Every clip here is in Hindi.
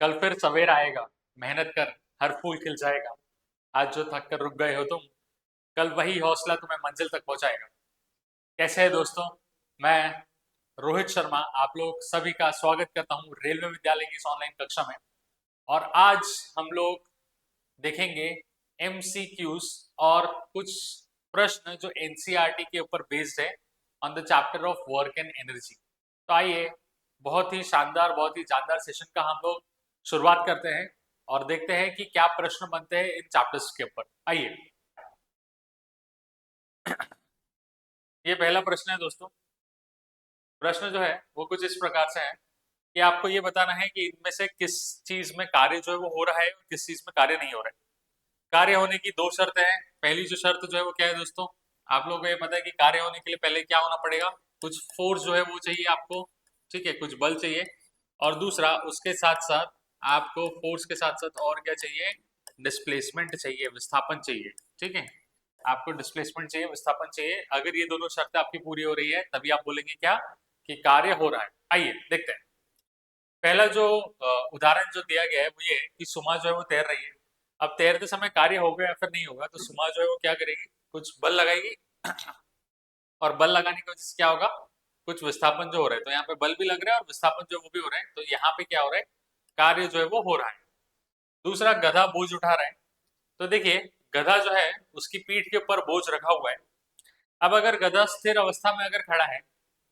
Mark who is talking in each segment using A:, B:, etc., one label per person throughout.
A: कल फिर सवेर आएगा, मेहनत कर, हर फूल खिल जाएगा। आज जो थक कर रुक गए हो तुम, कल वही हौसला तुम्हें मंजिल तक पहुंचाएगा। कैसे है दोस्तों? मैं रोहित शर्मा आप लोग सभी का स्वागत करता हूं रेलवे विद्यालय की इस ऑनलाइन कक्षा में। और आज हम लोग देखेंगे एमसीक्यूज और कुछ प्रश्न जो एनसीईआरटी के ऊपर बेस्ड है on the chapter of work and energy. तो आइए, बहुत ही शानदार, बहुत ही जानदार सेशन का हम लोग शुरुआत करते हैं और देखते हैं कि क्या प्रश्न बनते हैं इन चैप्टर्स के ऊपर। आइए, ये पहला प्रश्न है दोस्तों। प्रश्न जो है वो कुछ इस प्रकार से है कि आपको ये बताना है कि इनमें से किस चीज में कार्य जो है वो हो रहा है और किस चीज में कार्य नहीं हो रहा है। कार्य होने की दो शर्तें हैं। पहली जो शर्त जो है वो क्या है दोस्तों? आप लोगों को ये पता है कि कार्य होने के लिए पहले क्या होना पड़ेगा? कुछ फोर्स जो है वो चाहिए आपको, ठीक है, कुछ बल चाहिए। और दूसरा, उसके साथ साथ आपको फोर्स के साथ साथ और क्या चाहिए? डिस्प्लेसमेंट चाहिए, विस्थापन चाहिए। ठीक है, आपको डिस्प्लेसमेंट चाहिए, विस्थापन चाहिए। अगर ये दोनों शर्तें आपकी पूरी हो रही है तभी आप बोलेंगे क्या? कि कार्य हो रहा है। आइए देखते हैं। पहला जो उदाहरण जो दिया गया है वो ये है कि सुमा जो है वो तैर रही है। अब तैरते समय कार्य होगा या फिर नहीं होगा? तो सुमा जो है वो क्या करेगी? कुछ बल लगाएगी और बल लगाने की वजह से क्या होगा? कुछ विस्थापन जो हो रहा है, तो यहाँ पे बल भी लग रहा है और विस्थापन जो वो भी हो रहा है। तो यहाँ पे क्या हो रहा है? कार्य जो है वो हो रहा है। दूसरा, गधा बोझ उठा रहा है। तो देखिए, गधा जो है उसकी पीठ के ऊपर बोझ रखा हुआ है। अब अगर गधा स्थिर अवस्था में अगर खड़ा है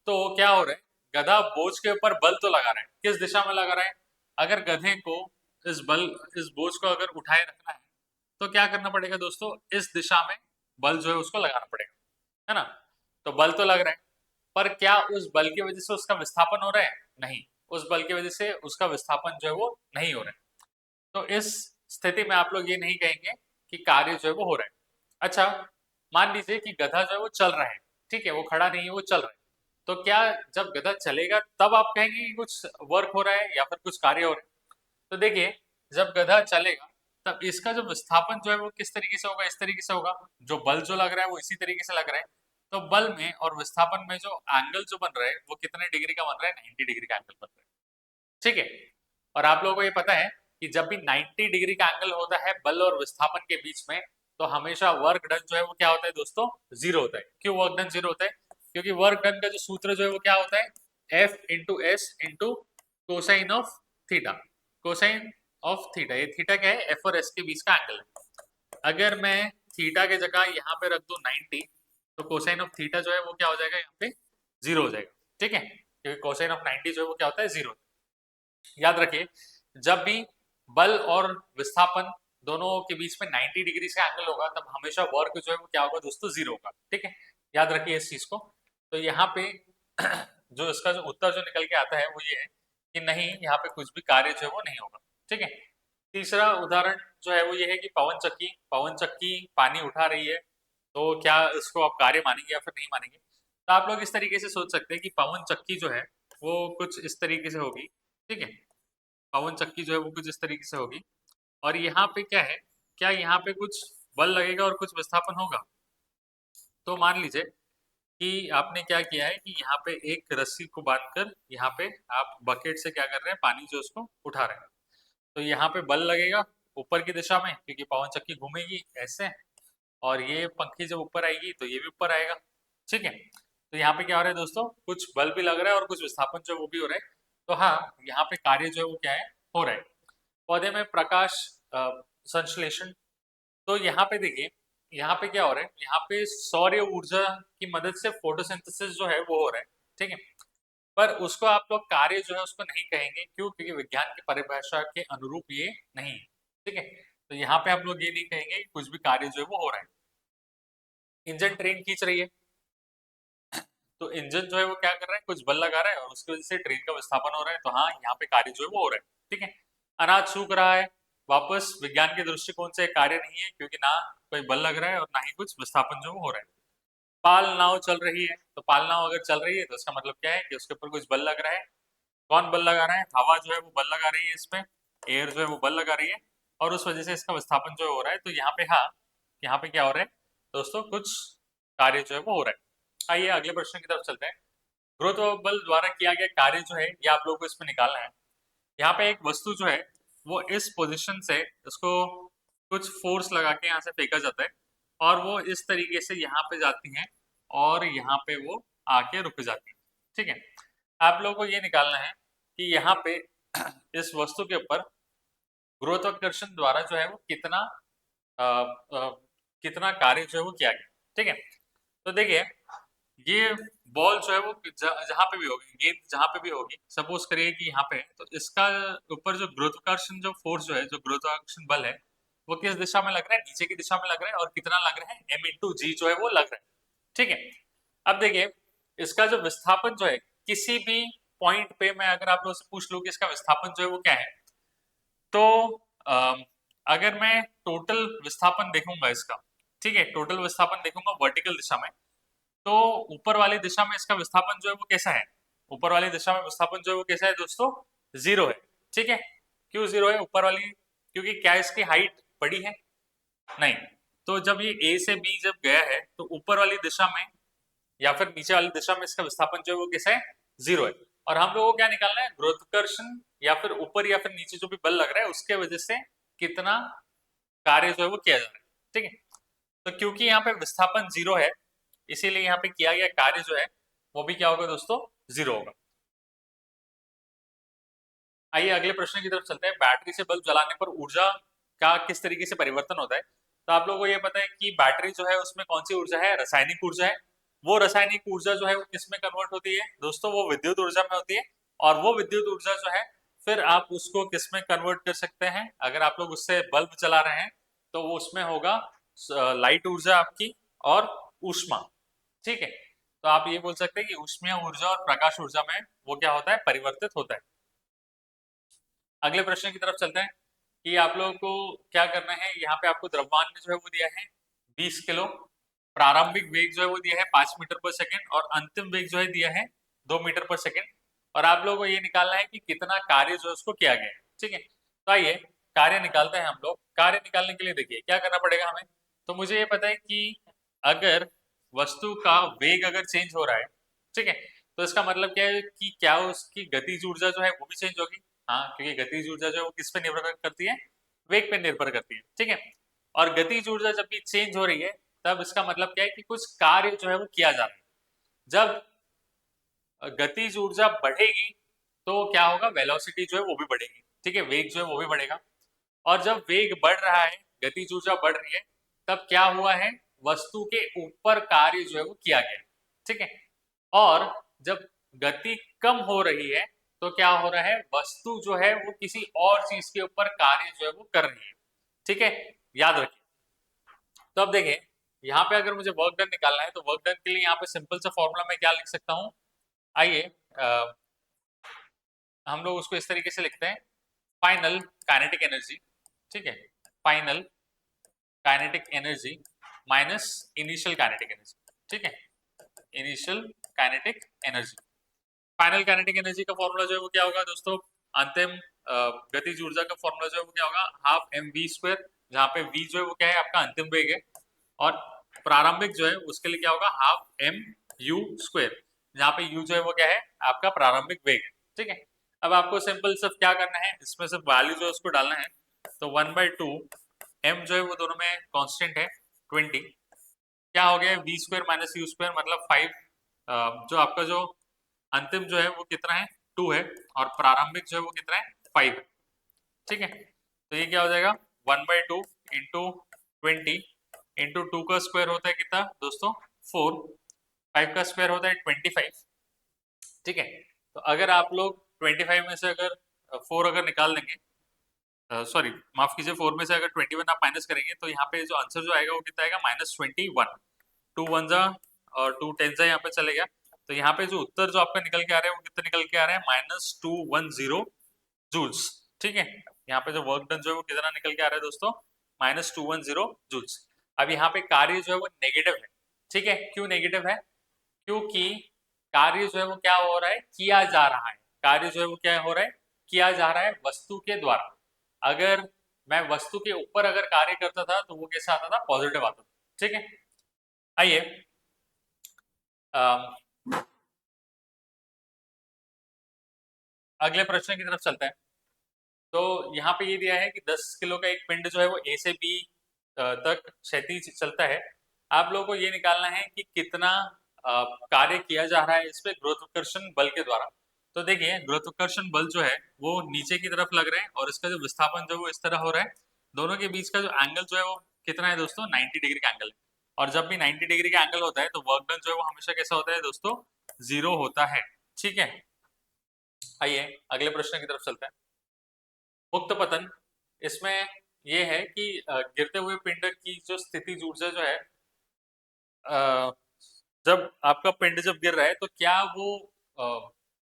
A: तो क्या हो रहा है? गधा बोझ के ऊपर बल तो लगा रहा है। किस दिशा में लगा रहा है? अगर गधे को इस बल इस बोझ को अगर उठाए रखना है तो क्या करना पड़ेगा दोस्तों? इस दिशा में बल जो है उसको लगाना पड़ेगा, है ना? तो बल तो लग रहा है, पर क्या उस बल की वजह से उसका विस्थापन हो रहा है? नहीं, उस बल की वजह से उसका विस्थापन जो है वो नहीं हो रहा है। तो इस स्थिति में आप लोग ये नहीं कहेंगे कि कार्य जो है वो हो रहा है। अच्छा, मान लीजिए कि गधा जो है वो चल रहा है, ठीक है, वो खड़ा नहीं है, वो चल रहा है। तो क्या जब गधा चलेगा तब आप कहेंगे कि कुछ वर्क हो रहा है या फिर कुछ कार्य हो रहा है? तो देखिए, जब गधा चलेगा तब इसका जो विस्थापन जो है वो किस तरीके से होगा? इस तरीके से होगा। जो बल जो लग रहा है वो इसी तरीके से लग रहा है। तो बल में और विस्थापन में जो एंगल जो बन रहा है वो कितने डिग्री का बन रहा है? 90 डिग्री का एंगल बन रहा है। ठीक है, और आप लोगों को ये पता है कि जब भी 90 डिग्री का एंगल होता है बल और विस्थापन के बीच में, तो हमेशा वर्क डन जो है वो क्या होता है दोस्तों? जीरो होता है। क्यों वर्क डन जीरो होता है? क्योंकि वर्क डन का जो सूत्र जो है वो क्या होता है? F into S into cosine of theta. Cosine of theta, ये थीटा क्या है? एफ और एस के बीच का एंगल है। अगर मैं थीटा के जगह यहाँ पे रख दूं 90, तो कोसाइन ऑफ थीटा जो है वो क्या हो जाएगा? यहाँ पे जीरो हो जाएगा। ठीक है, क्योंकि कोसाइन ऑफ 90 जो है वो क्या होता है? जीरो। याद रखिए, जब भी बल और विस्थापन दोनों के बीच में 90 डिग्री का एंगल होगा तब हमेशा वर्क जो है वो क्या होगा दोस्तों? जीरो होगा। ठीक है, याद रखिए इस चीज को। तो यहाँ पे जो इसका जो उत्तर जो निकल के आता है वो ये है कि नहीं, यहाँ पे कुछ भी कार्य जो है वो नहीं होगा। ठीक है, तीसरा उदाहरण जो है वो ये है कि पवन चक्की पानी उठा रही है। तो क्या इसको आप कार्य मानेंगे या फिर नहीं मानेंगे? तो आप लोग इस तरीके से सोच सकते हैं कि पवन चक्की जो है वो कुछ इस तरीके से होगी। ठीक है, पवन चक्की जो है वो कुछ इस तरीके से होगी। और यहाँ पे क्या है? क्या यहाँ पे कुछ बल लगेगा और कुछ विस्थापन होगा? तो मान लीजिए कि आपने क्या किया है कि यहाँ पे एक रस्सी को बांधकर यहाँ पे आप बकेट से क्या कर रहे हैं? पानी जो उसको उठा रहे हैं। तो यहाँ पे बल लगेगा ऊपर की दिशा में, क्योंकि पवन चक्की घूमेगी ऐसे, और ये पंखी जब ऊपर आएगी तो ये भी ऊपर आएगा। ठीक है, तो यहाँ पे क्या हो रहा है दोस्तों? कुछ बल भी लग रहा है और कुछ विस्थापन जो है वो भी हो रहा है। तो हाँ, यहाँ पे कार्य जो है वो क्या है? हो रहा है। पौधे में प्रकाश संश्लेषण। तो यहाँ पे देखिए, यहाँ पे क्या हो रहा है? यहाँ पे सौर्य ऊर्जा की मदद से फोटोसिंथेसिस जो है वो हो रहा है। ठीक है, पर उसको आप लोग कार्य जो है उसको नहीं कहेंगे। क्यों? क्योंकि विज्ञान की परिभाषा के अनुरूप ये नहीं है। ठीक है, तो यहाँ पे आप लोग ये नहीं कहेंगे कि कुछ भी कार्य जो है वो हो रहा है। इंजन ट्रेन खींच रही है, तो इंजन जो है वो क्या कर रहा है? कुछ बल लगा रहा है और उसकी वजह से ट्रेन का विस्थापन हो रहा है। तो हाँ, यहाँ पे कार्य जो है वो हो रहा है। ठीक है, अनाज सूख रहा है। वापस विज्ञान के दृष्टिकोण से कार्य नहीं है, क्योंकि ना कोई बल लग रहा है और ना ही कुछ विस्थापन जो हो रहा है। पाल नाव चल रही है, तो पाल नाव अगर चल रही है तो इसका मतलब क्या है? कि उसके ऊपर कुछ बल लग रहा है। कौन बल लगा रहा है? हवा जो है वो बल लगा रही है इसमें, एयर जो है वो बल लगा रही है, और उस वजह से इसका विस्थापन जो हो रहा है। तो यहाँ पे हाँ, यहाँ पे क्या हो रहा है दोस्तों? कुछ कार्य जो है वो हो रहा है। आइए अगले प्रश्न की तरफ चलते हैं। गुरुत्व बल द्वारा किया गया कार्य जो है ये आप लोगों को इसमें निकालना है। यहाँ पे एक वस्तु जो है वो इस पोजीशन से उसको कुछ फोर्स लगा के यहाँ से फेंका जाता है और वो इस तरीके से यहाँ पे जाती हैं और यहाँ पे वो आके रुक जाती है। ठीक है, आप लोगों को ये निकालना है कि यहाँ पे इस वस्तु के ऊपर गुरुत्वाकर्षण द्वारा जो है वो अ, अ, कितना कार्य जो है वो किया गया। ठीक है, तो देखिए ये बॉल जो है वो जहाँ पे भी होगी, गेंद जहाँ पे भी होगी, सपोज करिए कि यहाँ पे है, तो इसका ऊपर जो गुरुत्वाकर्षण जो फोर्स जो है, जो गुरुत्वाकर्षण बल है, वो किस दिशा में लग रहा है? नीचे की दिशा में लग रहा है। और कितना लग रहा है? m/g जो है वो लग रहा है। ठीक है, अब देखिए इसका जो विस्थापन जो है, किसी भी पॉइंट पे मैं अगर आप लोगों से पूछ लूं कि इसका विस्थापन जो है वो क्या है, तो अगर मैं टोटल विस्थापन देखूंगा इसका, ठीक है, टोटल विस्थापन देखूंगा वर्टिकल दिशा में, तो ऊपर वाली दिशा में इसका विस्थापन जो है वो कैसा है? ऊपर वाली दिशा में विस्थापन जो है वो कैसा है दोस्तों? 0 है। ठीक है, क्यों 0 है ऊपर वाली? क्योंकि क्या इसकी हाइट बड़ी है? नहीं। तो जब ये ए से बी जब गया है तो ऊपर वाली दिशा में या फिर नीचे वाली दिशा में इसका विस्थापन जो है वो कैसा है? 0 है। और हम लोगों को क्या निकालना है? गुरुत्वाकर्षण या फिर ऊपर या फिर नीचे जो भी बल लग रहा है उसके वजह से कितना कार्य जो है वो किया जा रहा है। ठीक है, तो क्योंकि यहाँ पे विस्थापन 0 है, इसीलिए यहाँ पे किया गया कार्य जो है वो भी क्या होगा दोस्तों? 0 होगा। आइए अगले प्रश्न की तरफ चलते हैं। बैटरी से बल्ब जलाने पर ऊर्जा का किस तरीके से परिवर्तन होता है? तो आप लोगों को ये पता है कि बैटरी जो है उसमें कौन सी ऊर्जा है? रासायनिक ऊर्जा है। वो रासायनिक ऊर्जा जो है वो किस में कन्वर्ट होती है दोस्तों? वो विद्युत ऊर्जा में होती है। और वो विद्युत ऊर्जा जो है फिर आप उसको किस में कन्वर्ट कर सकते हैं? अगर आप लोग उससे बल्ब चला रहे हैं तो वो उसमें होगा लाइट ऊर्जा आपकी और ऊष्मा। ठीक है, तो आप ये बोल सकते हैं कि ऊष्मीय ऊर्जा और प्रकाश ऊर्जा में वो क्या होता है? परिवर्तित होता है। अगले प्रश्न की तरफ चलते हैं कि आप लोगों को क्या करना है। यहाँ पे आपको द्रव्यमान में जो है वो दिया है 20 किलो, प्रारंभिक वेग जो है वो दिया है 5 मीटर पर सेकंड और अंतिम वेग जो है दिया है 2 मीटर पर सेकंड। और आप लोगों को ये निकालना है कि कितना कार्य जो है उसको किया गया है। ठीक है, तो आइए कार्य निकालते हैं हम लोग। कार्य निकालने के लिए देखिए क्या करना पड़ेगा हमें। तो मुझे ये पता है कि अगर वस्तु का वेग अगर चेंज हो रहा है, ठीक है, तो इसका मतलब क्या है कि क्या उसकी गतिज ऊर्जा जो है वो भी चेंज होगी? हाँ, क्योंकि गतिज ऊर्जा जो है वो किस पे निर्भर करती है? वेग पे निर्भर करती है। ठीक है, और गतिज ऊर्जा जब भी चेंज हो रही है तब इसका मतलब क्या है कि कुछ कार्य जो है वो किया जा रहा है। जब गतिज ऊर्जा बढ़ेगी तो क्या होगा? वेलोसिटी जो है वो भी बढ़ेगी। ठीक है, वेग जो है वो भी बढ़ेगा। और जब वेग बढ़ रहा है, गतिज ऊर्जा बढ़ रही है, तब क्या हुआ है? वस्तु के ऊपर कार्य जो है वो किया गया। ठीक है, और जब गति कम हो रही है तो क्या हो रहा है? वस्तु जो है वो किसी और चीज के ऊपर कार्य जो है वो कर रही है। ठीक है, याद रखिए। तो अब देखिए यहाँ पे अगर मुझे वर्क डन निकालना है तो वर्क डन के लिए यहाँ पे सिंपल सा फॉर्मूला मैं क्या लिख सकता हूँ? आइए हम लोग उसको इस तरीके से लिखते हैं, फाइनल काइनेटिक एनर्जी। ठीक है, final kinetic energy minus initial kinetic energy. ठीक है, initial kinetic energy. Final kinetic energy का फॉर्मूला जो है वो क्या होगा दोस्तों? अंतिम गतिज ऊर्जा का फॉर्मूला जो है वो क्या होगा? हाफ एम वी स्क्वायर, जहाँ पे वी जो है वो क्या है? आपका अंतिम वेग है। और प्रारंभिक जो है उसके लिए क्या होगा? हाफ एम यू स्क्वायर, जहाँ पे यू जो है वो क्या है? आपका प्रारंभिक वेग है। ठीक है, अब आपको सिंपल सिर्फ क्या करना है, इसमें सिर्फ वैल्यू जो है उसको डालना है। तो 1/2 एम जो है वो दोनों में कांस्टेंट है 20, क्या हो गया? V square minus you square मतलब 5। जो आपका जो अंतिम जो है वो कितना है? 2 है। और प्रारंभिक जो है वो कितना है? 5 है। ठीक है, तो ये क्या हो जाएगा? 1/2 इंटू 20 इंटू 2 का स्क्वायर होता है कितना दोस्तों? 4। 5 का स्क्वायर होता है 25। ठीक है, तो अगर आप लोग 25 में से अगर 4 अगर निकाल देंगे, सॉरी माफ कीजिए, 4 में से अगर 21 आप माइनस करेंगे तो यहाँ पे जो आंसर जो आएगा वो कितना आएगा? -21। 2 वन जा और 2 टेन जा यहाँ पे चले गया। तो यहाँ पे जो उत्तर जो आपका निकल के आ रहा है वो कितना निकल के आ रहा है? -210 जूल्स। ठीक है, यहाँ पे जो वर्क डन जो है वो कितना निकल के आ रहा है दोस्तों? -210 जूल्स। अब यहाँ पे कार्य जो है वो नेगेटिव है। ठीक है, क्यों नेगेटिव है? क्योंकि कार्य जो है वो क्या हो रहा है? किया जा रहा है। कार्य जो है वो क्या हो रहा है? किया जा रहा है वस्तु के द्वारा। अगर मैं वस्तु के ऊपर अगर कार्य करता था तो वो कैसा आता था? पॉजिटिव आता था। ठीक है, आइए अगले प्रश्न की तरफ चलते हैं। तो यहाँ पे ये दिया है कि 10 किलो का एक पिंड जो है वो ए से बी तक क्षैतिज चलता है। आप लोगों को ये निकालना है कि कितना कार्य किया जा रहा है इस पे गुरुत्वाकर्षण बल के द्वारा। तो देखिए गुरुत्वाकर्षण बल जो है वो नीचे की तरफ लग रहे हैं और इसका जो विस्थापन जो है वो इस तरह हो रहा है। दोनों के बीच का जो एंगल जो है वो कितना है दोस्तों, 90 डिग्री का एंगल है। और जब भी 90 डिग्री का एंगल होता है तो वर्क डन जो है वो हमेशा कैसा होता है दोस्तों, 0 होता है। ठीक है, आइए अगले प्रश्न की तरफ चलते हैं। मुक्त पतन, इसमें यह है कि गिरते हुए पिंड की जो स्थितिज ऊर्जा जो है, अ, जब आपका पिंड जब गिर रहा है तो क्या वो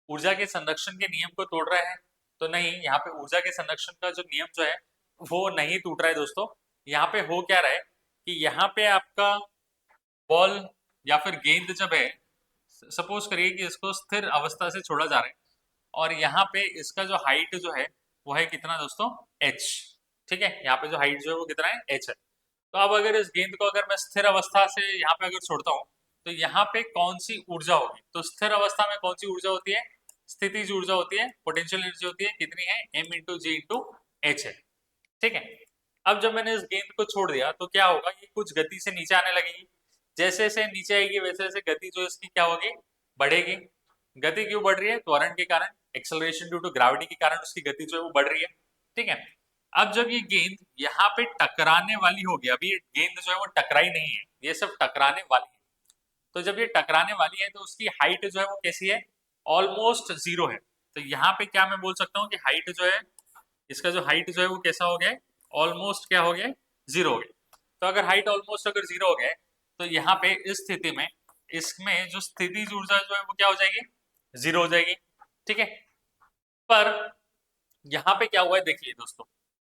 A: ऊर्जा के संरक्षण के नियम को तोड़ रहा है? तो नहीं, यहाँ पे ऊर्जा के संरक्षण का जो नियम जो है वो नहीं टूट रहा है दोस्तों। यहाँ पे हो क्या रहा है कि यहाँ पे आपका बॉल या फिर गेंद जब है, सपोज करिए कि इसको स्थिर अवस्था से छोड़ा जा रहा है और यहाँ पे इसका जो हाइट जो है वो है कितना दोस्तों, h। ठीक है, यहाँ पे जो हाइट जो है वो कितना है, h है। तो अब अगर इस गेंद को अगर मैं स्थिर अवस्था से यहाँ पे अगर छोड़ता हूँ तो यहाँ पे कौन सी ऊर्जा होगी? तो स्थिर अवस्था में कौन सी ऊर्जा होती है? स्थितिज ऊर्जा होती है, पोटेंशियल एनर्जी होती है, कितनी है, m इंटू जी इंटू एच है। ठीक है, अब जब मैंने इस गेंद को छोड़ दिया तो क्या होगा, ये कुछ गति से नीचे आने लगेगी। जैसे जैसे नीचे आएगी वैसे वैसे गति जो इसकी क्या होगी, बढ़ेगी। गति क्यों बढ़ रही है? त्वरण के कारण, एक्सेलरेशन ड्यू टू ग्रेविटी के कारण उसकी गति जो है वो बढ़ रही है। ठीक है, अब जब ये गेंद यहाँ पे टकराने वाली होगी, अभी ये गेंद जो है वो टकराई नहीं है, ये सब टकराने वाली है। तो जब ये टकराने वाली है तो उसकी हाइट जो है वो कैसी है, ऑलमोस्ट 0 है। तो यहाँ पे क्या मैं बोल सकता हूँ कि हाइट जो है, इसका जो हाइट जो है वो कैसा हो गया, ऑलमोस्ट क्या हो गया, 0 हो गया। तो अगर हाइट ऑलमोस्ट अगर 0 हो गया तो यहाँ पे इस स्थिति में इसमें जो स्थितिज ऊर्जा जो है वो क्या हो जाएगी, 0 हो जाएगी। ठीक है, पर यहाँ पे क्या हुआ है देखिए दोस्तों,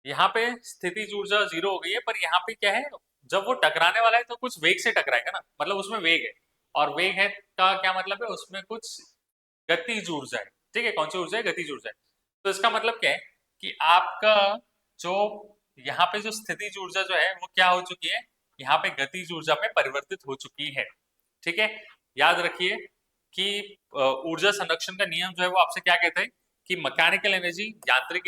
A: यहाँ पे स्थितिज ऊर्जा 0 हो गई है, पर यहाँ पे क्या है, जब वो टकराने वाला है तो कुछ वेग से टकराएगा ना, मतलब उसमें वेग है। और वेग है का क्या मतलब है, उसमें कुछ गतिज ऊर्जा है। ठीक है, कौन सी ऊर्जा है, गतिज ऊर्जा है। तो इसका मतलब क्या है कि आपका जो यहाँ पे जो स्थितिज ऊर्जा जो है वो क्या हो चुकी है, यहाँ पे गतिज ऊर्जा में परिवर्तित हो चुकी है। ठीक है, याद रखिए कि ऊर्जा संरक्षण का नियम जो है वो आपसे क्या कहता है कि मैकेनिकल एनर्जी, यांत्रिक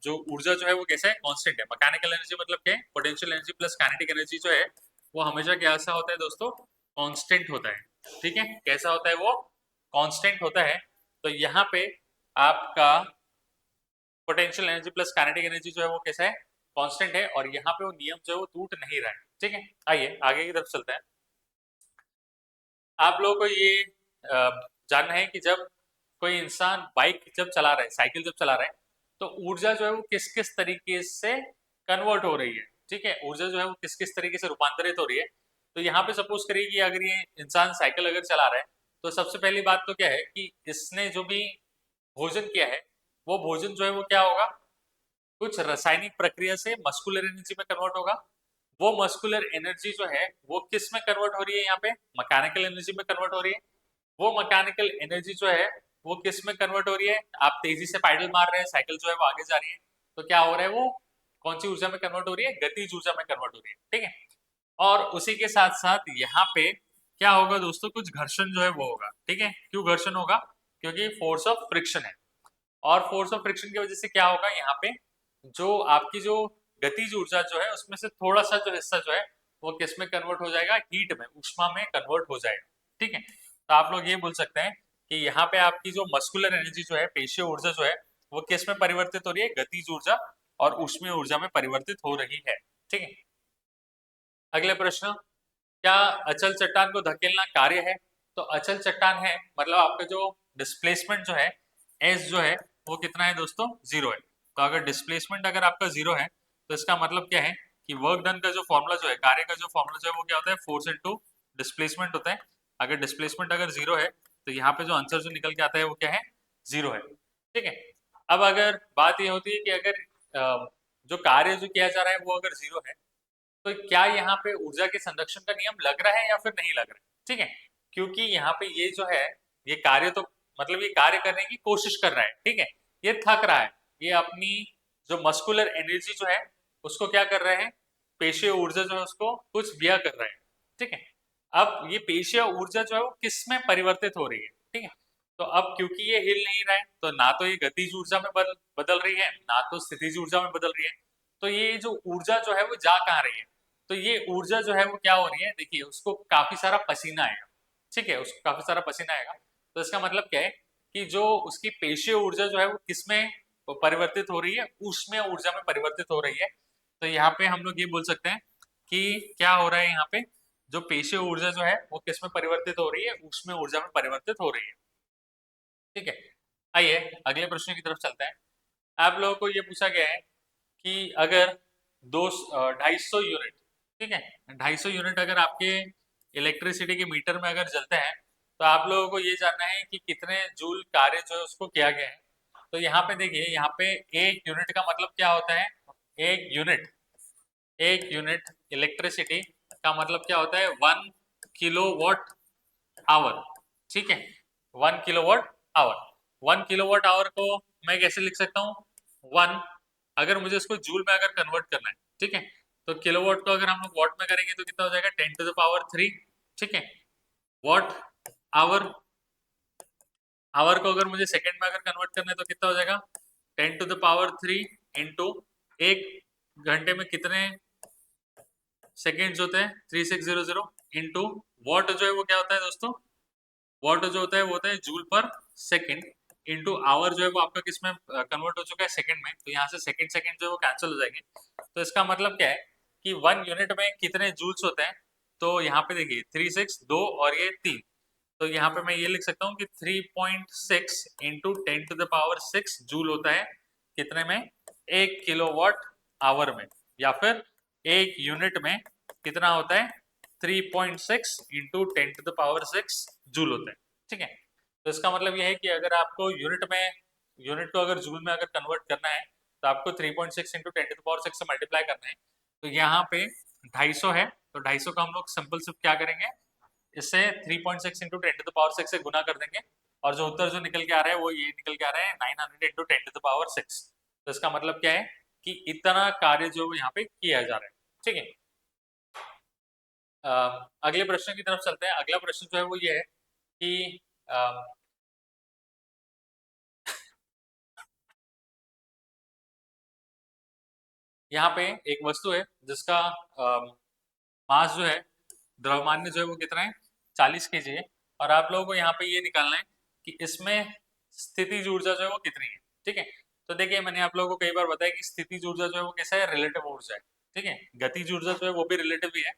A: जो ऊर्जा जो है वो कैसा है, कांस्टेंट है। मैकेनिकल एनर्जी मतलब क्या है, potential energy plus kinetic energy जो है वो हमेशा कैसा होता है दोस्तों, कांस्टेंट होता है। ठीक है, कैसा होता है वो, कांस्टेंट होता है। तो यहाँ पे आपका potential energy plus kinetic energy जो है वो कैसा है, कांस्टेंट है, और यहाँ पे वो नियम जो है वो टूट नहीं रहा है। ठीक है, आइए आगे की तरफ चलते हैं। आप लोगों को ये जानना है कि जब कोई इंसान बाइक जब चला रहा है, साइकिल जब चला रहा है, तो ऊर्जा जो है वो किस किस तरीके से कन्वर्ट हो रही है। ठीक है, ऊर्जा जो है वो किस किस तरीके से रूपांतरित हो रही है। तो यहाँ पे सपोज करिए कि अगर ये इंसान साइकिल अगर चला रहा है तो सबसे पहली बात तो क्या है कि इसने जो भी भोजन किया है वो भोजन जो है वो क्या होगा, कुछ रासायनिक प्रक्रिया से मस्कुलर एनर्जी में कन्वर्ट होगा। वो मस्कुलर एनर्जी जो है वो किस में कन्वर्ट हो रही है, यहाँ पे मैकेनिकल एनर्जी में कन्वर्ट हो रही है। वो मैकेनिकल एनर्जी जो है वो किस में कन्वर्ट हो रही है, आप तेजी से पैडल मार रहे हैं, साइकिल जो है वो आगे जा रही है, तो क्या हो रहा है, वो कौन सी ऊर्जा में कन्वर्ट हो रही है, गतिज ऊर्जा में कन्वर्ट हो रही है। ठीक है, और उसी के साथ साथ यहाँ पे क्या होगा दोस्तों, कुछ घर्षण जो है वो होगा। ठीक है, क्यों घर्षण होगा, क्योंकि फोर्स ऑफ फ्रिक्शन है। और फोर्स ऑफ फ्रिक्शन की वजह से क्या होगा, यहाँ पे जो आपकी जो गतिज ऊर्जा जो है उसमें से थोड़ा सा जो हिस्सा जो है वो किस में कन्वर्ट हो जाएगा, हीट में, ऊष्मा में कन्वर्ट हो जाएगा। ठीक है, तो आप लोग ये बोल सकते हैं कि यहाँ पे आपकी जो मस्कुलर एनर्जी जो है, पेशीय ऊर्जा जो है वो किस में परिवर्तित हो रही है, गतिज ऊर्जा और ऊष्मीय ऊर्जा में परिवर्तित हो रही है। ठीक है, अगले प्रश्न, क्या अचल चट्टान को धकेलना कार्य है? तो अचल चट्टान है मतलब आपका जो डिस्प्लेसमेंट जो है, एस जो है वो कितना है दोस्तों, 0 है। तो अगर डिस्प्लेसमेंट अगर आपका 0 है तो इसका मतलब क्या है कि वर्क डन का जो फॉर्मूला जो है, कार्य का जो फॉर्मूला जो है वो क्या होता है, फोर्स इनटू डिस्प्लेसमेंट होता है। अगर डिस्प्लेसमेंट अगर 0 है तो यहाँ पे जो आंसर जो निकल के आता है वो क्या है, 0 है। ठीक है, अब अगर बात ये होती है कि अगर जो कार्य जो किया जा रहा है वो अगर 0 है तो क्या यहाँ पे ऊर्जा के संरक्षण का नियम लग रहा है या फिर नहीं लग रहा है? ठीक है, क्योंकि यहाँ पे ये जो है ये कार्य तो मतलब ये कार्य करने की कोशिश कर रहा है। ठीक है, ये थक रहा है, ये अपनी जो मस्कुलर एनर्जी जो है उसको क्या कर रहे हैं, पेशीय ऊर्जा जो है उसको कुछ व्यय कर रहे हैं। ठीक है, अब ये पेशीय ऊर्जा जो है वो किस में परिवर्तित हो रही है, ठीक है, तो अब क्योंकि ये हिल नहीं रहा है तो ना तो ये गतिज ऊर्जा में बदल रही है, ना तो स्थितिज ऊर्जा में बदल रही है। तो ये जो ऊर्जा जो है वो जा कहाँ रही है? तो ये ऊर्जा जो है वो क्या हो रही है, देखिए उसको काफी सारा पसीना आएगा, ठीक है, उसको काफी सारा पसीना आएगा। तो इसका मतलब क्या है कि जो उसकी पेशीय ऊर्जा जो है वो किसमें परिवर्तित हो रही है? ऊष्मीय ऊर्जा में परिवर्तित हो रही है। तो यहाँ पे हम लोग ये बोल सकते हैं कि क्या हो रहा है यहाँ पे, जो पेशीय ऊर्जा जो है वो किस में परिवर्तित हो रही है? ऊष्मीय ऊर्जा में परिवर्तित हो रही है। ठीक है, आइए अगले प्रश्न की तरफ चलते हैं। आप लोगों को ये पूछा गया है कि अगर 250 यूनिट, ठीक है, 250 यूनिट अगर आपके इलेक्ट्रिसिटी के मीटर में अगर जलते हैं तो आप लोगों को ये जानना है कि कितने जूल कार्य जो है उसको किया गया है। तो यहाँ पे देखिए, यहाँ पे एक यूनिट का मतलब क्या होता है? एक यूनिट, एक यूनिट इलेक्ट्रिसिटी का मतलब क्या होता है? 1 किलोवाट आवर, ठीक है, 1 किलोवाट आवर। 1 किलोवाट आवर को मैं कैसे लिख सकता हूँ? 1, अगर मुझे इसको जूल में अगर कन्वर्ट करना है, ठीक है, तो किलोवाट को अगर हम लोग वॉट में करेंगे तो कितना हो जाएगा? 10⁻³ ठीक है, वॉट आवर। आवर को अगर मुझे सेकंड में अगर कन्वर्ट करना है तो कितना हो जाएगा? 10⁻³ इंटू एक घंटे में कितने सेकेंड्स होते हैं? 3600 इंटू वॉट जो है वो क्या होता है दोस्तों? वॉट जो होता है वो होता है जूल पर सेकंड, इंटू आवर जो है वो आपका किस में कन्वर्ट हो चुका है? सेकंड में। तो यहाँ से सेकंड सेकंड जो है वो कैंसिल हो जाएंगे। तो इसका मतलब क्या है कि 1 यूनिट में कितने जूल्स होते हैं? तो यहाँ पे देखिए 36 2 और ये 3, तो यहाँ पे मैं ये लिख सकता हूँ कि 3.6 इंटू 10⁻6 जूल होता है कितने में? 1 किलोवाट आवर में, या फिर एक यूनिट में कितना होता है? 3.6 इंटू 10⁻6 जूल होता है, ठीक है। तो इसका मतलब यह है कि अगर आपको यूनिट को अगर जूल में अगर कन्वर्ट करना है तो आपको 3.6 इंटू 10⁻6 से मल्टीप्लाई करना है। तो यहाँ पे 250 है, तो 250 का हम लोग सिंपल सिर्फ क्या करेंगे, इससे 3.6 इंटू 10⁻6 से गुना कर देंगे, और जो उत्तर जो निकल के आ रहा है वो ये निकल के आ रहा है 900 इंटू 10⁻6। तो इसका मतलब क्या है कि इतना कार्य जो यहाँ पे किया जा रहा है, ठीक है। अगले प्रश्न की तरफ चलते हैं। अगला प्रश्न जो है वो ये है कि यहाँ पे एक वस्तु है जिसका मास जो है, द्रव्यमान्य जो है वो कितना है? 40 kg है। और आप लोगों को यहाँ पे ये निकालना है कि इसमें स्थितिज ऊर्जा जो है वो कितनी है, ठीक है। तो देखिए, मैंने आप लोगों को कई बार बताया कि स्थितिज ऊर्जा जो है वो कैसा है? रिलेटिव ऊर्जा है, ठीक है। गतिज ऊर्जा जो है वो भी रिलेटिव ही है,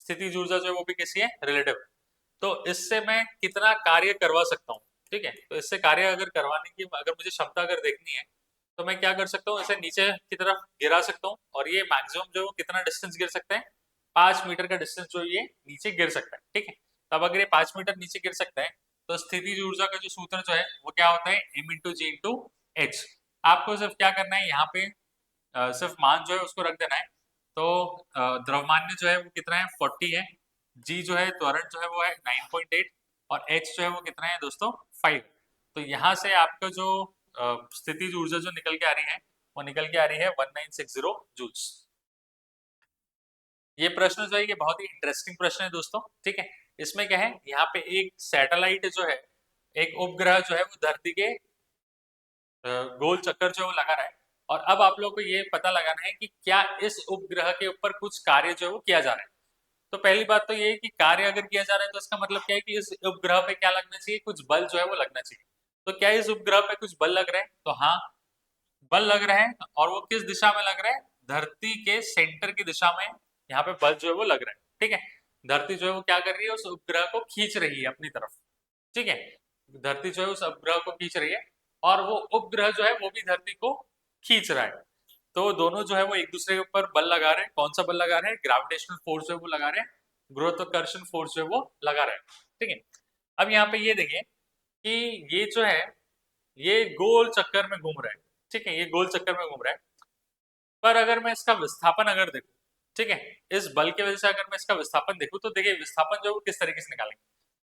A: स्थितिज ऊर्जा जो है वो भी कैसी है? रिलेटिव है। तो इससे मैं कितना कार्य करवा सकता हूँ, ठीक है। तो इससे कार्य अगर करवाने की अगर मुझे क्षमता अगर देखनी है तो मैं क्या कर सकता हूँ? इसे नीचे की तरफ गिरा सकता हूँ, और ये मैक्सिमम जो है वो कितना डिस्टेंस गिर सकते हैं? 5 मीटर का डिस्टेंस जो ये नीचे गिर सकता है, ठीक है। तब अगर ये 5 मीटर नीचे गिर सकता है तो स्थितिज ऊर्जा का जो सूत्र जो है वो क्या होता है? m इंटू जी इंटू एच। आपको सिर्फ क्या करना है, यहाँ पे सिर्फ मान जो है उसको रख देना है। तो द्रव्यमान्य जो है वो कितना है? 40 है। जी जो है त्वरण जो है वो है 9.8, और एच जो है वो कितना है दोस्तों? 5। तो यहाँ से आपका जो स्थितिज ऊर्जा जो निकल के आ रही है वो निकल के आ रही है 1960 जूल्स। ये प्रश्न जो है ये बहुत ही इंटरेस्टिंग प्रश्न है दोस्तों, ठीक है। इसमें क्या है, यहाँ पे एक सैटेलाइट जो है, एक उपग्रह जो है वो धरती के गोल चक्कर जो है वो लगा रहा है। और अब आप लोग को ये पता लगाना है कि क्या इस उपग्रह के ऊपर कुछ कार्य जो है वो किया जा रहा है। तो पहली बात तो ये है कि कार्य अगर किया जा रहा है तो इसका मतलब क्या है कि इस उपग्रह पे क्या लगना चाहिए? कुछ बल जो है वो लगना चाहिए। तो क्या इस उपग्रह पे कुछ बल लग रहे हैं? तो हाँ, बल लग रहे हैं। और वो किस दिशा में लग रहे हैं? धरती के सेंटर की दिशा में यहाँ पे बल जो है वो लग रहा है, ठीक है। धरती जो है वो क्या कर रही है? उस उपग्रह को खींच रही है अपनी तरफ, ठीक है। धरती जो है उस उपग्रह को खींच रही है, और वो उपग्रह जो है वो भी धरती को खींच रहा है। तो दोनों जो है वो एक दूसरे के ऊपर बल लगा रहे हैं। कौन सा बल लगा रहे हैं? ग्रेविटेशनल फोर्स जो है वो लगा रहे हैं, गुरुत्वाकर्षण फोर्स जो है वो लगा रहे हैं, ठीक है। अब यहाँ पे ये देखिए कि ये जो है ये गोल चक्कर में घूम रहा है, ठीक है, ये गोल चक्कर में घूम रहा है। पर अगर मैं इसका विस्थापन अगर देखूं, ठीक है, इस बल की वजह से अगर मैं इसका विस्थापन देखूं तो देखिए विस्थापन जो है वो किस तरीके से निकालेंगे।